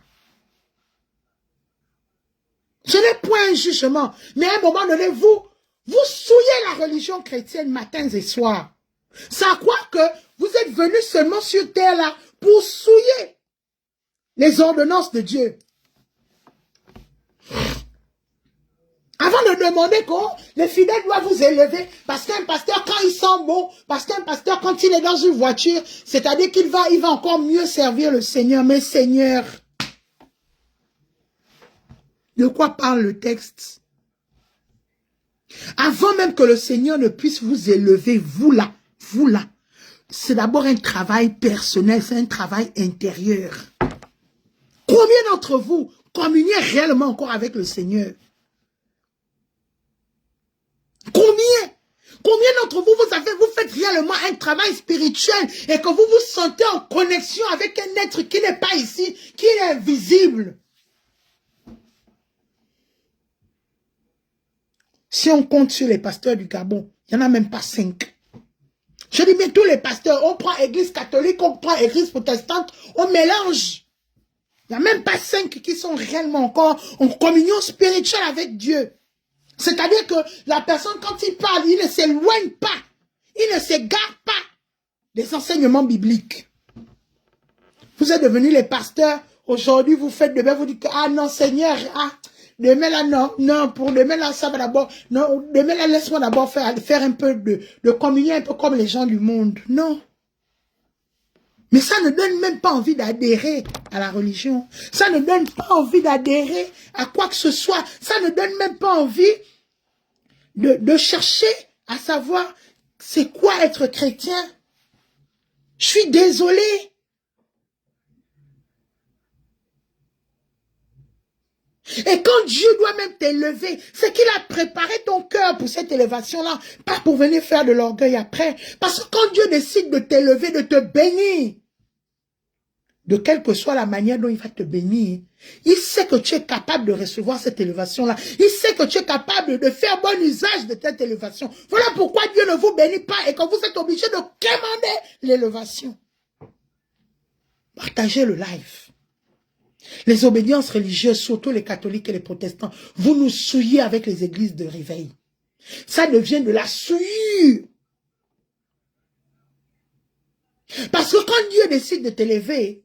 Ce n'est point un jugement. Mais à un moment donné, vous souillez la religion chrétienne matins et soirs. C'est à quoi que vous êtes venus seulement sur terre là pour souiller les ordonnances de Dieu. Avant de demander que les fidèles doivent vous élever, parce qu'un pasteur, quand il sent bon, parce qu'un pasteur, quand il est dans une voiture, c'est-à-dire qu'il va encore mieux servir le Seigneur. Mais Seigneur, de quoi parle le texte? Avant même que le Seigneur ne puisse vous élever, vous là, c'est d'abord un travail personnel, c'est un travail intérieur. Combien d'entre vous communiez réellement encore avec le Seigneur? Combien d'entre vous, vous faites réellement un travail spirituel et que vous vous sentez en connexion avec un être qui n'est pas ici, qui est invisible? Si on compte sur les pasteurs du Gabon, il n'y en a même pas 5. Je dis bien tous les pasteurs, on prend église catholique, on prend église protestante, on mélange. Il n'y a même pas 5 qui sont réellement encore en communion spirituelle avec Dieu. C'est-à-dire que la personne, quand il parle, il ne s'éloigne pas. Il ne s'égare pas des enseignements bibliques. Vous êtes devenus les pasteurs. Aujourd'hui, vous faites demain, vous dites que, ah non, Seigneur, demain là, non, pour demain là, ça va d'abord, non, demain là, laisse-moi d'abord faire un peu de communion, un peu comme les gens du monde. Non. Mais ça ne donne même pas envie d'adhérer à la religion. Ça ne donne pas envie d'adhérer à quoi que ce soit. Ça ne donne même pas envie de chercher à savoir c'est quoi être chrétien. Je suis désolé. Et quand Dieu doit même t'élever, c'est qu'il a préparé ton cœur pour cette élévation-là, pas pour venir faire de l'orgueil après. Parce que quand Dieu décide de t'élever, de te bénir, de quelle que soit la manière dont il va te bénir, il sait que tu es capable de recevoir cette élévation-là. Il sait que tu es capable de faire bon usage de cette élévation. Voilà pourquoi Dieu ne vous bénit pas et que vous êtes obligé de quémander l'élévation. Partagez le live. Les obédiences religieuses, surtout les catholiques et les protestants, vous nous souillez avec les églises de réveil. Ça devient de la souillure. Parce que quand Dieu décide de t'élever,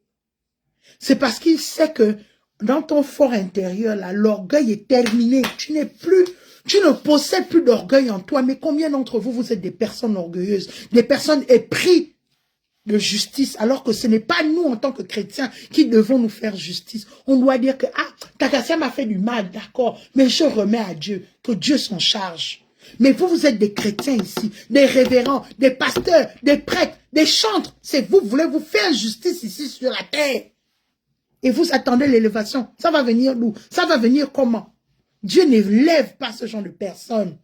c'est parce qu'il sait que dans ton fort intérieur, là, l'orgueil est terminé. Tu ne possèdes plus d'orgueil en toi. Mais combien d'entre vous, vous êtes des personnes orgueilleuses, des personnes épris de justice, alors que ce n'est pas nous, en tant que chrétiens, qui devons nous faire justice. On doit dire que, Takassia m'a fait du mal, d'accord, mais je remets à Dieu, que Dieu s'en charge. Mais vous êtes des chrétiens ici, des révérends, des pasteurs, des prêtres, des chantres. C'est vous voulez vous faire justice ici sur la terre. Et vous attendez l'élévation. Ça va venir d'où? Ça va venir comment? Dieu n'élève pas ce genre de personnes.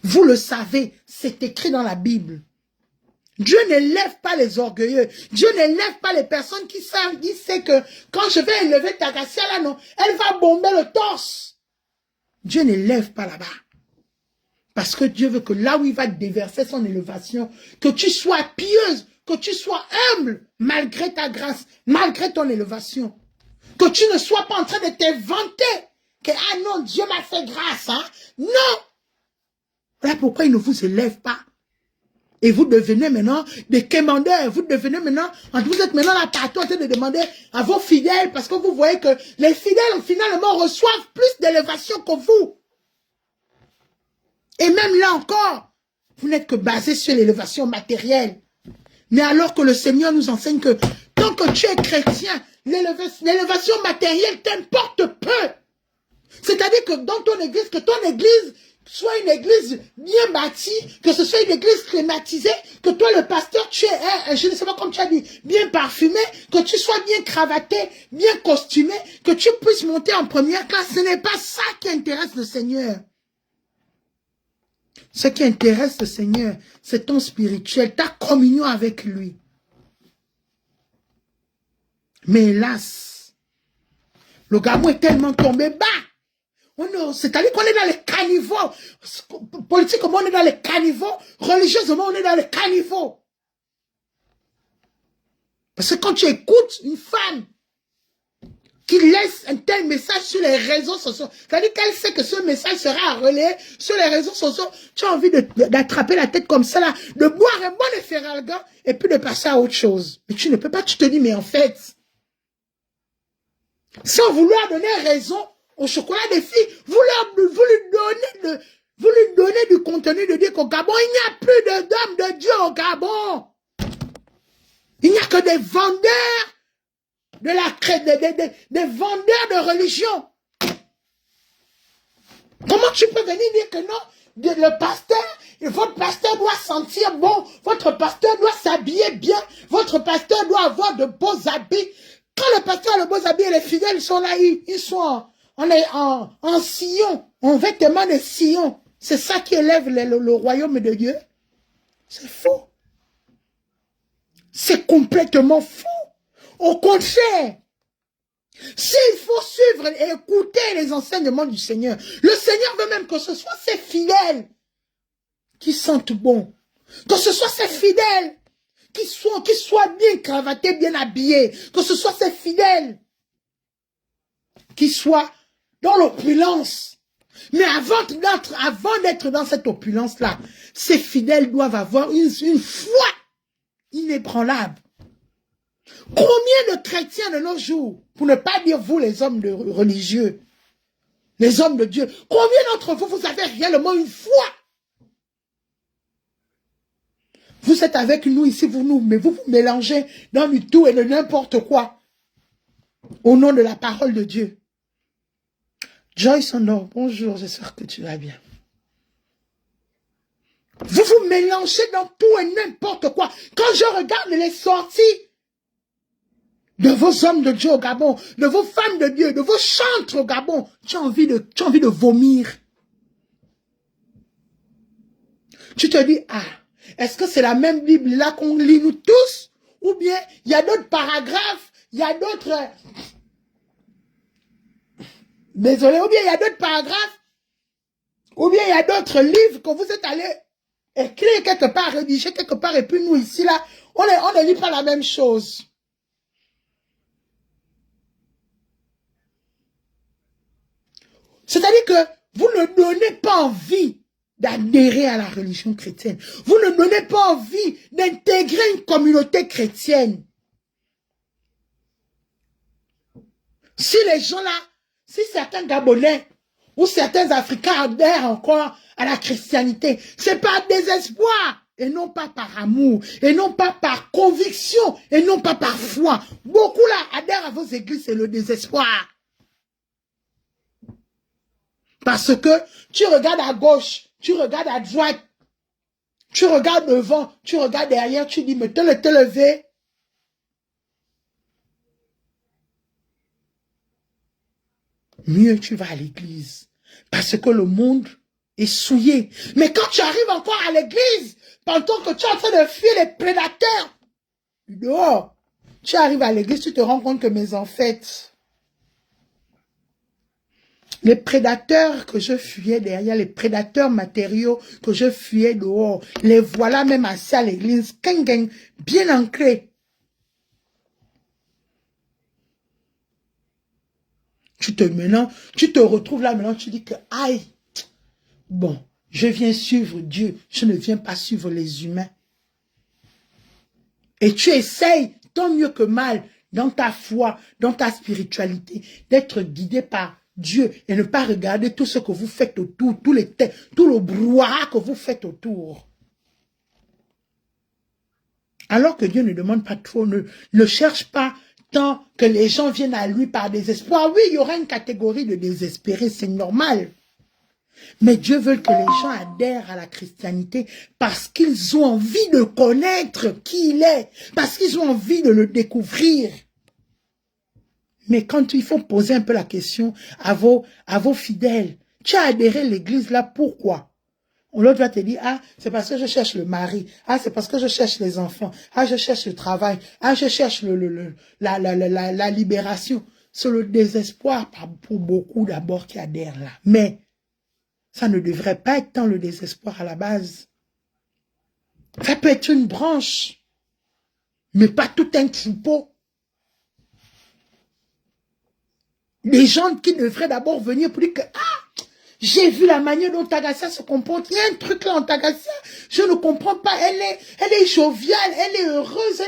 Vous le savez, c'est écrit dans la Bible. Dieu n'élève pas les orgueilleux. Dieu n'élève pas les personnes qui savent, il sait que quand je vais élever Takassia là, non, elle va bomber le torse. Dieu n'élève pas là-bas. Parce que Dieu veut que là où il va déverser son élévation, que tu sois pieuse, que tu sois humble, malgré ta grâce, malgré ton élévation. Que tu ne sois pas en train de te vanter, que, ah non, Dieu m'a fait grâce, hein. Non! Voilà pourquoi il ne vous élève pas. Et vous devenez maintenant des quémandeurs. Vous êtes maintenant là partout en train de demander à vos fidèles, parce que vous voyez que les fidèles finalement reçoivent plus d'élévation que vous. Et même là encore, vous n'êtes que basé sur l'élévation matérielle. Mais alors que le Seigneur nous enseigne que tant que tu es chrétien, l'élévation matérielle t'importe peu. C'est-à-dire que dans ton église, que ton église soit une église bien bâtie, que ce soit une église climatisée, que toi le pasteur, tu es, je ne sais pas comme tu as dit, bien parfumé, que tu sois bien cravaté, bien costumé, que tu puisses monter en première classe. Ce n'est pas ça qui intéresse le Seigneur. Ce qui intéresse le Seigneur, c'est ton spirituel, ta communion avec lui. Mais hélas, le Gabon est tellement tombé bas. C'est-à-dire qu'on est dans les caniveaux. Politiquement, on est dans les caniveaux. Religieusement, on est dans les caniveaux. Parce que quand tu écoutes une femme, qui laisse un tel message sur les réseaux sociaux. C'est-à-dire qu'elle sait que ce message sera relayé sur les réseaux sociaux. Tu as envie d'attraper la tête comme ça là, de boire un bon efferalgan et puis de passer à autre chose. Mais tu ne peux pas, tu te dis, mais en fait, sans vouloir donner raison au chocolat des filles, vous lui donnez du contenu de dire qu'au Gabon, il n'y a plus d'hommes de Dieu au Gabon. Il n'y a que des vendeurs des vendeurs de religion. Comment tu peux venir dire que non, le pasteur, votre pasteur doit sentir bon, votre pasteur doit s'habiller bien, votre pasteur doit avoir de beaux habits. Quand le pasteur a de beaux habits et les fidèles sont là, ils sont en sillon, en vêtements de sillon. C'est ça qui élève le royaume de Dieu. C'est faux. C'est complètement faux. Au contraire, s'il faut suivre et écouter les enseignements du Seigneur, le Seigneur veut même que ce soit ses fidèles qui sentent bon, que ce soit ses fidèles qui soient bien cravatés, bien habillés, que ce soit ses fidèles qui soient dans l'opulence. Mais avant d'être dans cette opulence-là, ces fidèles doivent avoir une foi inébranlable. Combien de chrétiens de nos jours, pour ne pas dire vous les hommes religieux, les hommes de Dieu, combien d'entre vous, vous avez réellement une foi? Vous êtes avec nous ici, mais vous vous mélangez dans du tout et de n'importe quoi, au nom de la parole de Dieu. Joyce Honor, bonjour, j'espère que tu vas bien. Vous vous mélangez dans tout et n'importe quoi. Quand je regarde les sorties de vos hommes de Dieu au Gabon, de vos femmes de Dieu, de vos chantres au Gabon, tu as envie de vomir. Tu te dis, ah, est-ce que c'est la même Bible là qu'on lit nous tous? Ou bien il y a d'autres paragraphes, il y a d'autres... Désolé, ou bien il y a d'autres paragraphes, ou bien il y a d'autres livres que vous êtes allés écrire quelque part, rédiger quelque part, et puis nous ici là, on ne lit pas la même chose. C'est-à-dire que vous ne donnez pas envie d'adhérer à la religion chrétienne. Vous ne donnez pas envie d'intégrer une communauté chrétienne. Si les gens là, si certains Gabonais ou certains Africains adhèrent encore à la christianité, c'est par désespoir et non pas par amour, et non pas par conviction, et non pas par foi. Beaucoup là adhèrent à vos églises, c'est le désespoir. Parce que tu regardes à gauche, tu regardes à droite, tu regardes devant, tu regardes derrière, tu dis, mais te lever. Mieux tu vas à l'église. Parce que le monde est souillé. Mais quand tu arrives encore à l'église, pendant que tu es en train de fuir les prédateurs, dehors, tu arrives à l'église, tu te rends compte que mais en fait, les prédateurs que je fuyais derrière, les prédateurs matériaux que je fuyais dehors, les voilà même assis à l'église, bien ancrés. Maintenant, tu te retrouves là maintenant, tu dis que, aïe, bon, je viens suivre Dieu, je ne viens pas suivre les humains. Et tu essayes, tant mieux que mal, dans ta foi, dans ta spiritualité, d'être guidé par Dieu et ne pas regarder tout ce que vous faites autour, tout le brouhaha que vous faites autour. Alors que Dieu ne demande pas trop, ne cherche pas tant que les gens viennent à lui par désespoir. Oui, il y aura une catégorie de désespérés, c'est normal. Mais Dieu veut que les gens adhèrent à la christianité parce qu'ils ont envie de connaître qui il est, parce qu'ils ont envie de le découvrir. Mais quand il faut poser un peu la question à vos fidèles, tu as adhéré à l'église là, pourquoi? L'autre va te dire, ah, c'est parce que je cherche le mari, ah, c'est parce que je cherche les enfants, ah, je cherche le travail, ah, je cherche la libération. C'est le désespoir pour beaucoup d'abord qui adhèrent là. Mais ça ne devrait pas être tant le désespoir à la base. Ça peut être une branche, mais pas tout un troupeau. Des gens qui devraient d'abord venir pour dire que, ah, j'ai vu la manière dont Tagassia se comporte. Il y a un truc là en Tagassia, je ne comprends pas. Elle est joviale, elle est heureuse,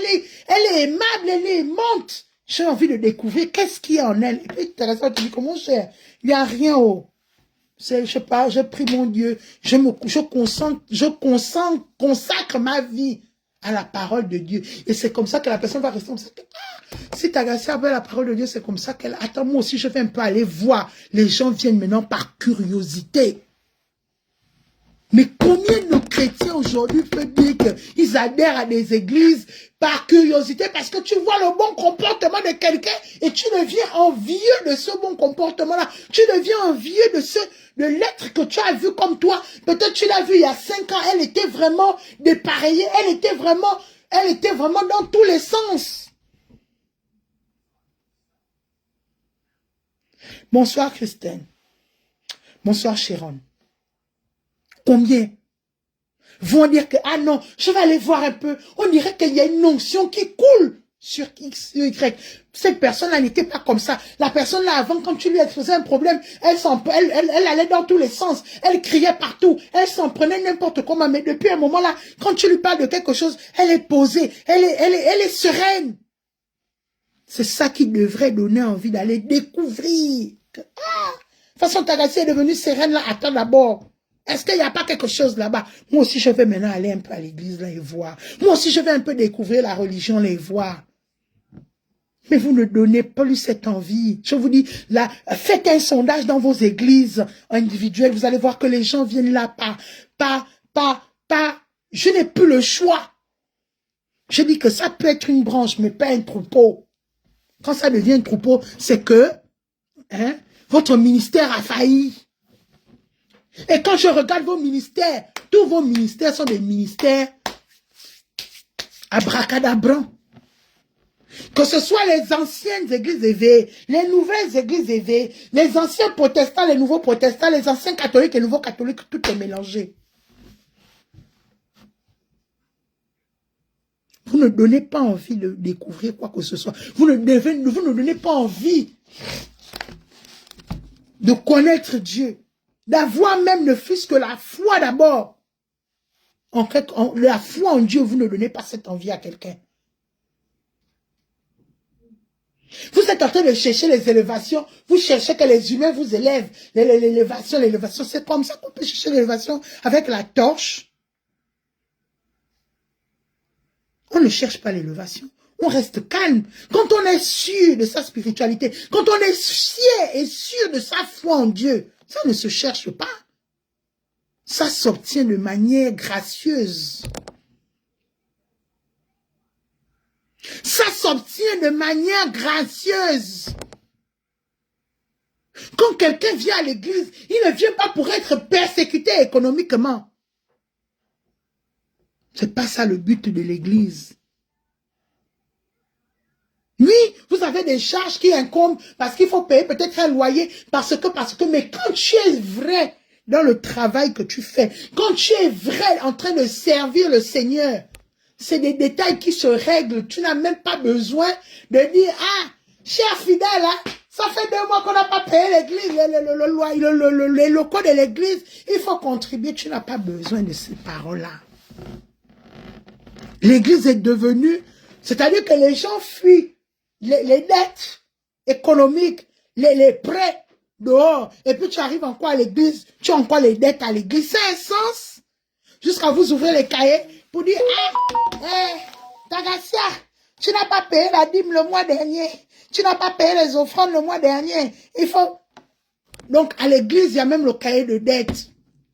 elle est aimable, elle est aimante. J'ai envie de découvrir qu'est-ce qu'il y a en elle. Et puis Tagassia te dit, comment cher, il n'y a rien au... Je sais pas, je prie mon Dieu, consacre ma vie à la parole de Dieu. Et c'est comme ça que la personne va rester comme ça. Ah, si Tagassia veut la parole de Dieu, c'est comme ça qu'elle... Attends, moi aussi, je vais un peu aller voir. Les gens viennent maintenant par curiosité. Mais combien de chrétiens aujourd'hui peuvent dire qu'ils adhèrent à des églises par curiosité parce que tu vois le bon comportement de quelqu'un et tu deviens envieux de ce bon comportement-là. Tu deviens envieux de l'être que tu as vu comme toi. Peut-être tu l'as vu il y a 5 ans, elle était vraiment dépareillée, elle était vraiment dans tous les sens. Bonsoir Christine. Bonsoir Sharon. Combien vont dire que, ah non, je vais aller voir un peu. On dirait qu'il y a une onction qui coule sur X, sur Y. Cette personne-là n'était pas comme ça. La personne-là, avant, quand tu lui exposais un problème, elle allait dans tous les sens. Elle criait partout. Elle s'en prenait n'importe comment. Mais depuis un moment-là, quand tu lui parles de quelque chose, elle est posée. Elle est sereine. C'est ça qui devrait donner envie d'aller découvrir. Que, ah, de toute façon, Tagassia est devenue sereine là. Attends d'abord. Est-ce qu'il n'y a pas quelque chose là-bas? Moi aussi, je vais maintenant aller un peu à l'église là et voir. Moi aussi, je vais un peu découvrir la religion là et voir. Mais vous ne donnez plus cette envie. Je vous dis, là, faites un sondage dans vos églises individuelles. Vous allez voir que les gens viennent là je n'ai plus le choix. Je dis que ça peut être une branche, mais pas un troupeau. Quand ça devient un troupeau, c'est que votre ministère a failli. Et quand je regarde vos ministères, tous vos ministères sont des ministères abracadabrants. Que ce soit les anciennes églises éveillées, les nouvelles églises éveillées, les anciens protestants, les nouveaux protestants, les anciens catholiques et les nouveaux catholiques, tout est mélangé. Vous ne donnez pas envie de découvrir quoi que ce soit. Vous ne donnez pas envie de connaître Dieu. D'avoir même ne fût-ce que la foi d'abord. La foi en Dieu, vous ne donnez pas cette envie à quelqu'un. Vous êtes en train de chercher les élévations. Vous cherchez que les humains vous élèvent. L'élévation, c'est comme ça qu'on peut chercher l'élévation avec la torche. On ne cherche pas l'élévation. On reste calme. Quand on est sûr de sa spiritualité, quand on est sûr de sa foi en Dieu, ça ne se cherche pas. Ça s'obtient de manière gracieuse. Ça s'obtient de manière gracieuse. Quand quelqu'un vient à l'église, il ne vient pas pour être persécuté économiquement. C'est pas ça le but de l'église. Oui, vous avez des charges qui incombent parce qu'il faut payer peut-être un loyer, parce que, mais quand tu es vrai dans le travail que tu fais, quand tu es vrai en train de servir le Seigneur, c'est des détails qui se règlent. Tu n'as même pas besoin de dire, ah, cher fidèle, hein, ça fait 2 mois qu'on n'a pas payé l'église, les locaux de l'église, il faut contribuer. Tu n'as pas besoin de ces paroles-là. L'église est devenue, c'est-à-dire que les gens fuient les dettes économiques, les prêts dehors, et puis tu arrives encore à l'église, tu as encore les dettes à l'église. C'est un sens. Jusqu'à vous ouvrir les cahiers pour dire, ah, Tagassia, tu n'as pas payé la dîme le mois dernier, tu n'as pas payé les offrandes le mois dernier. Il faut... Donc à l'église, il y a même le cahier de dettes.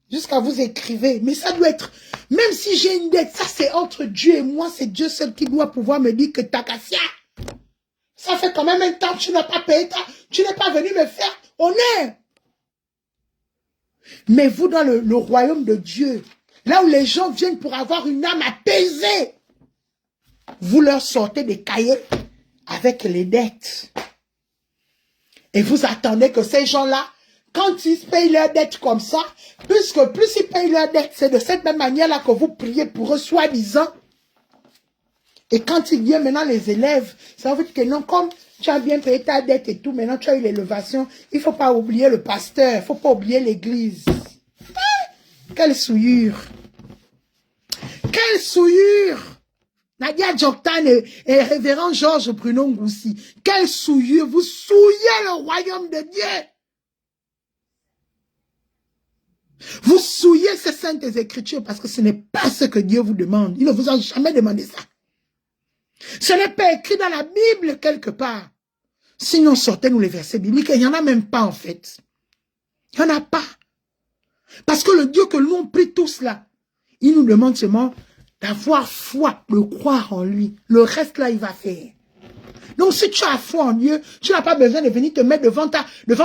Jusqu'à vous écrivez. Mais ça doit être, même si j'ai une dette, ça c'est entre Dieu et moi, c'est Dieu seul qui doit pouvoir me dire que Tagassia, ça fait quand même un temps que tu n'as pas payé, tu n'es pas venu me faire honneur. Mais vous, dans le royaume de Dieu, là où les gens viennent pour avoir une âme apaisée, vous leur sortez des cahiers avec les dettes. Et vous attendez que ces gens-là, quand ils payent leurs dettes comme ça, puisque plus ils payent leurs dettes, c'est de cette même manière-là que vous priez pour eux, soi-disant. Et quand il vient maintenant les élèves, ça veut dire que non, comme tu as bien payé ta dette et tout, maintenant tu as eu l'élévation, il ne faut pas oublier le pasteur, il ne faut pas oublier l'église. Quelle souillure! Quelle souillure! Nadia Djoktan et révérend Georges Bruno Ngoussi. Quelle souillure! Vous souillez le royaume de Dieu! Vous souillez ces saintes écritures parce que ce n'est pas ce que Dieu vous demande. Il ne vous a jamais demandé ça. Ce n'est pas écrit dans la Bible quelque part. Sinon, sortez-nous les versets bibliques. Il n'y en a même pas en fait. Il n'y en a pas. Parce que le Dieu que nous on prie tous là, il nous demande seulement d'avoir foi, de croire en lui. Le reste là, il va faire. Donc si tu as foi en Dieu, tu n'as pas besoin de venir te mettre devant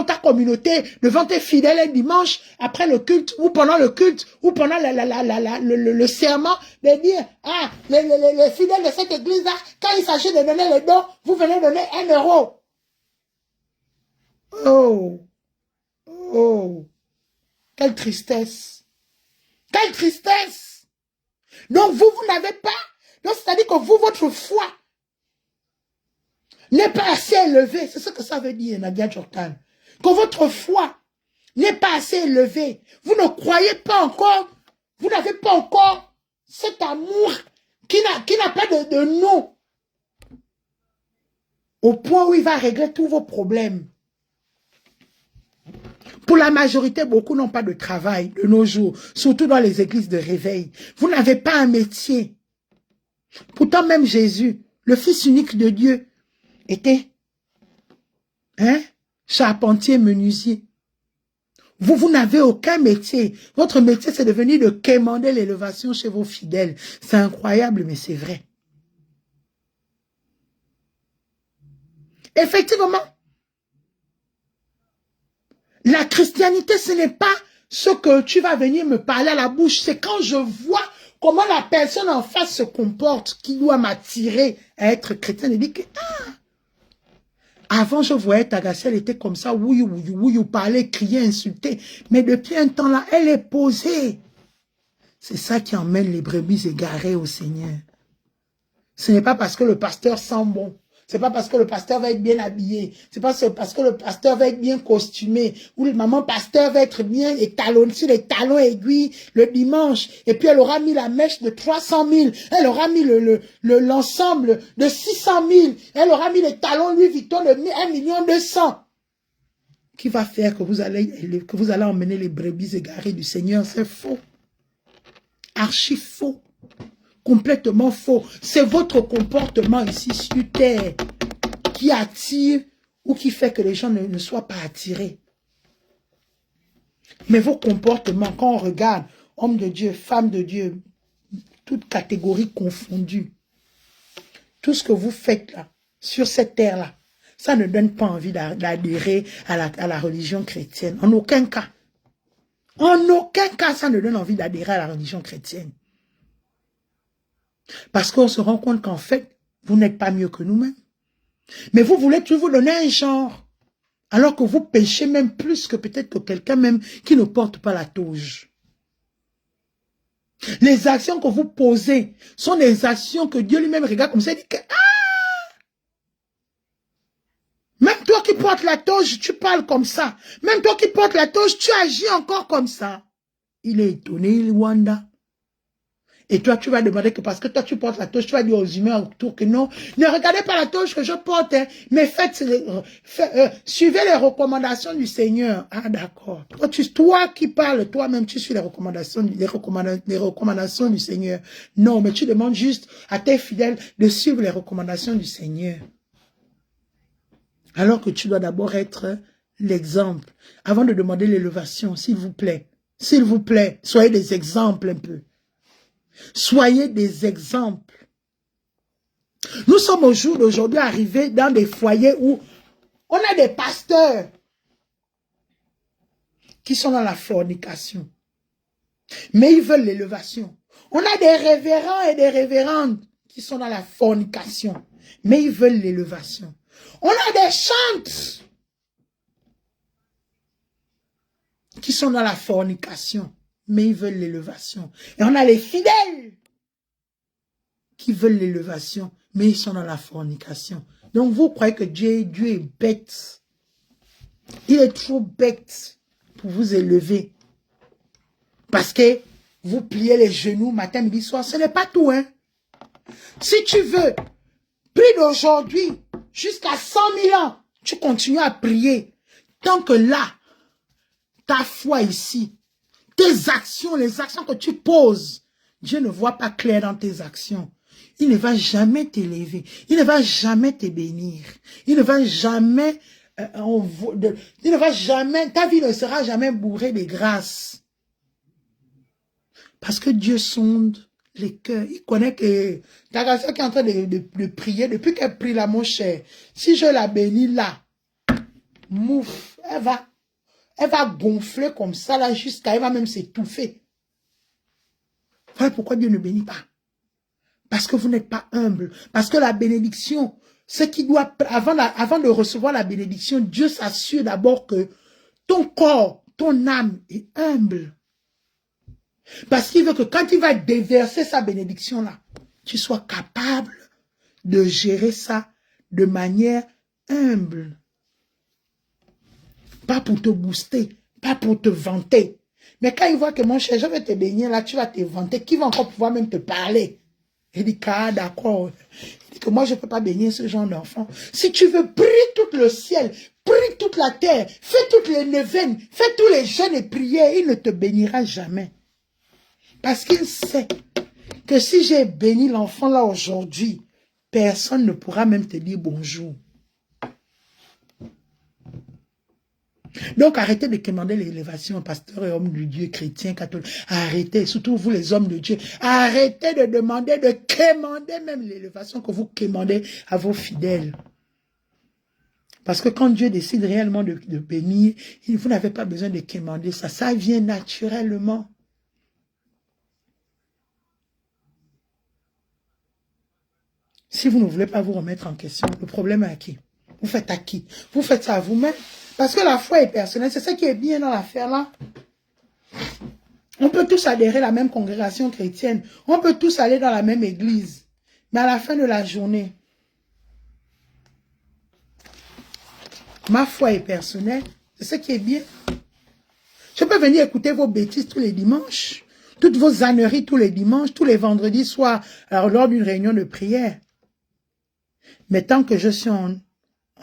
ta communauté, devant tes fidèles un dimanche, après le culte, ou pendant le culte, ou pendant le serment, de dire, ah, les fidèles de cette église-là, quand il s'agit de donner les dons, vous venez donner 1 euro. Oh, oh, quelle tristesse. Quelle tristesse. Donc vous n'avez pas, donc c'est-à-dire que vous, votre foi, n'est pas assez élevé. C'est ce que ça veut dire, Nadia Djoktan. Que votre foi n'est pas assez élevée. Vous ne croyez pas encore, vous n'avez pas encore cet amour qui n'a pas de nom. Au point où il va régler tous vos problèmes. Pour la majorité, beaucoup n'ont pas de travail de nos jours, surtout dans les églises de réveil. Vous n'avez pas un métier. Pourtant, même Jésus, le Fils unique de Dieu, était charpentier, menuisier. Vous n'avez aucun métier. Votre métier, c'est de venir de quémander l'élévation chez vos fidèles. C'est incroyable, mais c'est vrai. Effectivement, la christianité, ce n'est pas ce que tu vas venir me parler à la bouche. C'est quand je vois comment la personne en face se comporte qui doit m'attirer à être chrétien. Il dit que, avant, je voyais Tagacé, elle était comme ça, ouillou, parlait, criait, insultait. Mais depuis un temps là, elle est posée. C'est ça qui emmène les brebis égarées au Seigneur. Ce n'est pas parce que le pasteur sent bon. C'est pas parce que le pasteur va être bien habillé. C'est pas parce que le pasteur va être bien costumé. Ou le maman pasteur va être bien étalonné sur les talons aiguilles le dimanche. Et puis elle aura mis la mèche de 300 000. Elle aura mis l'ensemble de 600 000. Elle aura mis les talons Louis Vuitton de 1 200 000. Qui va faire que vous allez emmener les brebis égarées du Seigneur? C'est faux. Archi faux. Complètement faux. C'est votre comportement ici sur terre qui attire ou qui fait que les gens ne soient pas attirés. Mais vos comportements, quand on regarde, homme de Dieu, femme de Dieu, toutes catégories confondues, tout ce que vous faites là, sur cette terre-là, ça ne donne pas envie d'adhérer à la religion chrétienne. En aucun cas. En aucun cas, ça ne donne envie d'adhérer à la religion chrétienne. Parce qu'on se rend compte qu'en fait, vous n'êtes pas mieux que nous-mêmes. Mais vous voulez toujours donner un genre. Alors que vous péchez même plus que peut-être que quelqu'un même qui ne porte pas la toge. Les actions que vous posez sont des actions que Dieu lui-même regarde comme ça et dit que même toi qui portes la toge, tu parles comme ça. Même toi qui portes la toge, tu agis encore comme ça. Il est étonné, Wanda. Et toi, tu vas demander que parce que toi, tu portes la toge, tu vas dire aux humains autour que non. Ne regardez pas la toge que je porte, hein, mais suivez les recommandations du Seigneur. Ah, d'accord. Toi qui parles, toi-même, tu suis les recommandations du Seigneur. Non, mais tu demandes juste à tes fidèles de suivre les recommandations du Seigneur. Alors que tu dois d'abord être l'exemple. Avant de demander l'élévation, s'il vous plaît, soyez des exemples un peu. Soyez des exemples. Nous sommes au jour d'aujourd'hui arrivés dans des foyers où on a des pasteurs qui sont dans la fornication. Mais ils veulent l'élévation. On a des révérends et des révérendes qui sont dans la fornication. Mais ils veulent l'élévation. On a des chantes qui sont dans la fornication. Mais ils veulent l'élévation. Et on a les fidèles qui veulent l'élévation, mais ils sont dans la fornication. Donc vous croyez que Dieu est bête. Il est trop bête pour vous élever. Parce que vous pliez les genoux matin, midi, soir. Ce n'est pas tout, hein. Si tu veux, prie d'aujourd'hui jusqu'à 100 000 ans, tu continues à prier. Tant que là, ta foi ici, tes actions, les actions que tu poses, Dieu ne voit pas clair dans tes actions. Il ne va jamais t'élever. Il ne va jamais te bénir. Il ne va jamais... ta vie ne sera jamais bourrée de grâce. Parce que Dieu sonde les cœurs. Il connaît que ta grâce qui est en train de prier, depuis qu'elle prie là, mon cher, si je la bénis là, mouf, elle va gonfler comme ça là jusqu'à, elle va même s'étouffer. Voilà pourquoi Dieu ne bénit pas. Parce que vous n'êtes pas humble. Parce que la bénédiction, ce qui doit, avant de recevoir la bénédiction, Dieu s'assure d'abord que ton corps, ton âme est humble. Parce qu'il veut que quand il va déverser sa bénédiction là, tu sois capable de gérer ça de manière humble. Pas pour te booster, pas pour te vanter. Mais quand il voit que mon cher, je vais te bénir là, tu vas te vanter, qui va encore pouvoir même te parler? Il dit, ah, d'accord. Il dit que moi, je ne peux pas bénir ce genre d'enfant. Si tu veux, prie tout le ciel, prie toute la terre, fais toutes les neuvaines, fais tous les jeûnes et prières, il ne te bénira jamais. Parce qu'il sait que si j'ai béni l'enfant là aujourd'hui, personne ne pourra même te dire bonjour. Donc arrêtez de commander l'élévation, pasteur et homme de Dieu, chrétien, catholique. Arrêtez, surtout vous les hommes de Dieu. Arrêtez de demander, de commander même l'élévation que vous commandez à vos fidèles. Parce que quand Dieu décide réellement de bénir, vous n'avez pas besoin de commander ça. Ça vient naturellement. Si vous ne voulez pas vous remettre en question, le problème est à qui? Vous faites à qui? Vous faites ça à vous-même? Parce que la foi est personnelle. C'est ça qui est bien dans l'affaire là. On peut tous adhérer à la même congrégation chrétienne. On peut tous aller dans la même église. Mais à la fin de la journée, ma foi est personnelle. C'est ça qui est bien. Je peux venir écouter vos bêtises tous les dimanches. Toutes vos âneries tous les dimanches, tous les vendredis soirs, lors d'une réunion de prière. Mais tant que je suis en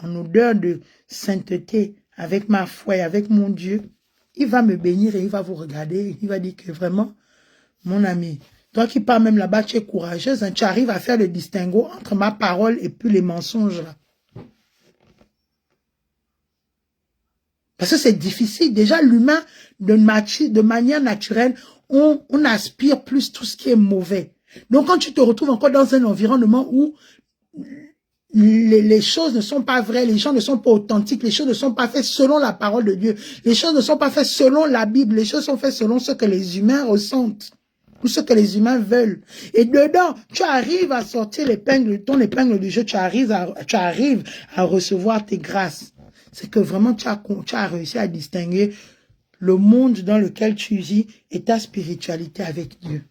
odeur de sainteté, avec ma foi et avec mon Dieu, il va me bénir et il va vous regarder. Il va dire que vraiment, mon ami, toi qui parles même là-bas, tu es courageuse, hein, tu arrives à faire le distinguo entre ma parole et puis les mensonges là. Parce que c'est difficile. Déjà, l'humain, de manière naturelle, on aspire plus tout ce qui est mauvais. Donc, quand tu te retrouves encore dans un environnement où les choses ne sont pas vraies, les gens ne sont pas authentiques, les choses ne sont pas faites selon la parole de Dieu, les choses ne sont pas faites selon la Bible, les choses sont faites selon ce que les humains ressentent, ou ce que les humains veulent. Et dedans, tu arrives à sortir ton épingle du jeu, tu arrives à recevoir tes grâces. C'est que vraiment tu as réussi à distinguer le monde dans lequel tu vis et ta spiritualité avec Dieu.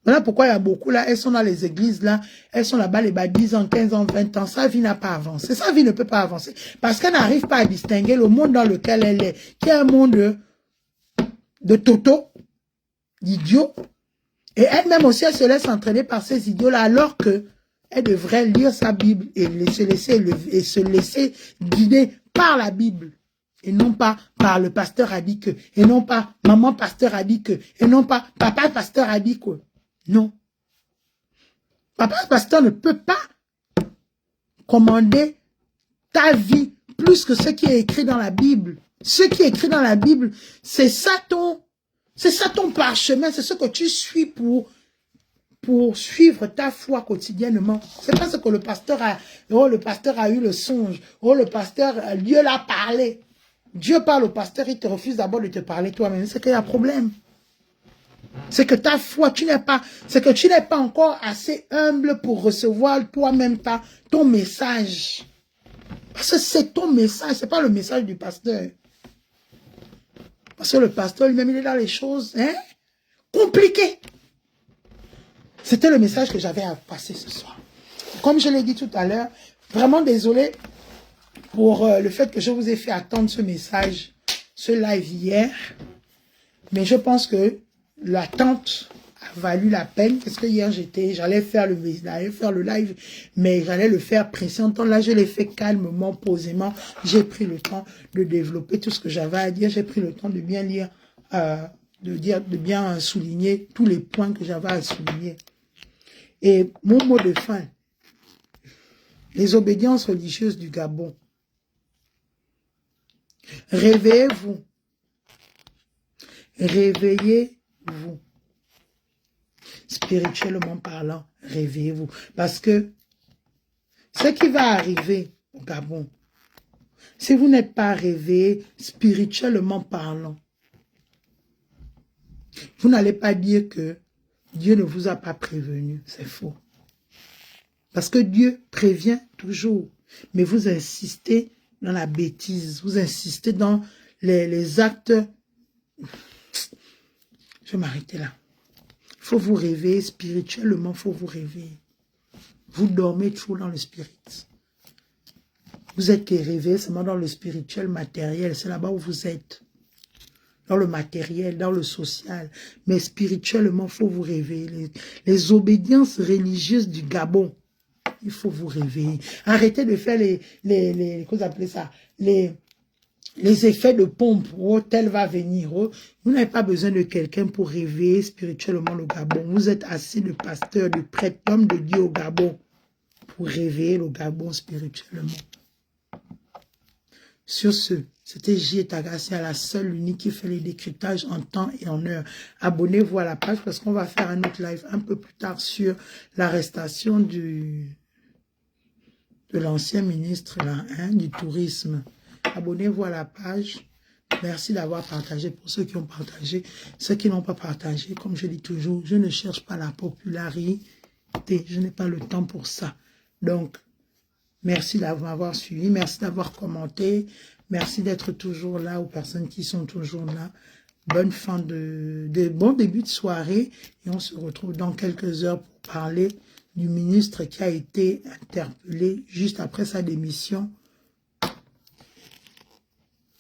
Voilà pourquoi il y a beaucoup là, elles sont dans les églises là, elles sont là-bas les 10 ans, 15 ans, 20 ans, sa vie n'a pas avancé, sa vie ne peut pas avancer, parce qu'elle n'arrive pas à distinguer le monde dans lequel elle est, qui est un monde de toto, d'idiots, et elle-même aussi elle se laisse entraîner par ces idiots là, alors que elle devrait lire sa Bible et se laisser guider par la Bible. Et non pas par le pasteur a dit que, et non pas maman pasteur a dit que, et non pas papa pasteur a dit que. Non. Papa pasteur ne peut pas commander ta vie plus que ce qui est écrit dans la Bible. Ce qui est écrit dans la Bible, c'est ça ton parchemin, c'est ce que tu suis pour suivre ta foi quotidiennement. C'est pas ce que le pasteur a eu le songe. Oh, le pasteur, Dieu l'a parlé. Dieu parle au pasteur, il te refuse d'abord de te parler toi-même. C'est qu'il y a un problème. C'est que ta foi, c'est que tu n'es pas encore assez humble pour recevoir toi-même ton message. Parce que c'est ton message, c'est pas le message du pasteur. Parce que le pasteur lui-même, il est dans les choses compliquées. C'était le message que j'avais à passer ce soir. Comme je l'ai dit tout à l'heure, vraiment désolé pour le fait que je vous ai fait attendre ce message, ce live hier. Mais je pense que l'attente a valu la peine. Parce que hier, j'allais faire le live, mais j'allais le faire pressé en temps. Là, je l'ai fait calmement, posément. J'ai pris le temps de développer tout ce que j'avais à dire. J'ai pris le temps de bien lire, de bien souligner tous les points que j'avais à souligner. Et mon mot de fin, les obédiences religieuses du Gabon. Réveillez-vous. Réveillez-vous. Spirituellement parlant, réveillez-vous. Parce que ce qui va arriver au Gabon, si vous n'êtes pas réveillé, spirituellement parlant, vous n'allez pas dire que Dieu ne vous a pas prévenu. C'est faux. Parce que Dieu prévient toujours. Mais vous insistez dans la bêtise. Vous insistez dans les actes. Je vais m'arrêter là. Il faut vous réveiller spirituellement. Il faut vous réveiller. Vous dormez toujours dans le spirit. Vous êtes réveillé seulement dans le spirituel matériel. C'est là-bas où vous êtes. Dans le matériel, dans le social. Mais spirituellement, il faut vous réveiller. Les obédiences religieuses du Gabon, il faut vous réveiller. Arrêtez de faire comment vous appelez ça, les effets de pompe. Oh, tel va venir. Oh. Vous n'avez pas besoin de quelqu'un pour réveiller spirituellement le Gabon. Vous êtes assez de pasteur, de prêtre, d'homme de Dieu au Gabon pour réveiller le Gabon spirituellement. Sur ce, c'était J. Tagassia, la seule, l'unique qui fait les décryptages en temps et en heure. Abonnez-vous à la page parce qu'on va faire un autre live un peu plus tard sur l'arrestation de l'ancien ministre là, du tourisme. Abonnez-vous à la page. Merci d'avoir partagé pour ceux qui ont partagé. Ceux qui n'ont pas partagé, comme je dis toujours, je ne cherche pas la popularité. Je n'ai pas le temps pour ça. Donc, merci d'avoir suivi. Merci d'avoir commenté. Merci d'être toujours là aux personnes qui sont toujours là. Bonne fin bon début de soirée. Et on se retrouve dans quelques heures pour parler du ministre qui a été interpellé juste après sa démission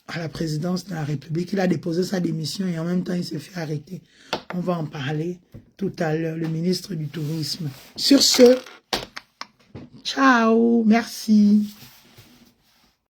à la présidence de la République. Il a déposé sa démission et en même temps, il s'est fait arrêter. On va en parler tout à l'heure, le ministre du Tourisme. Sur ce, ciao, merci.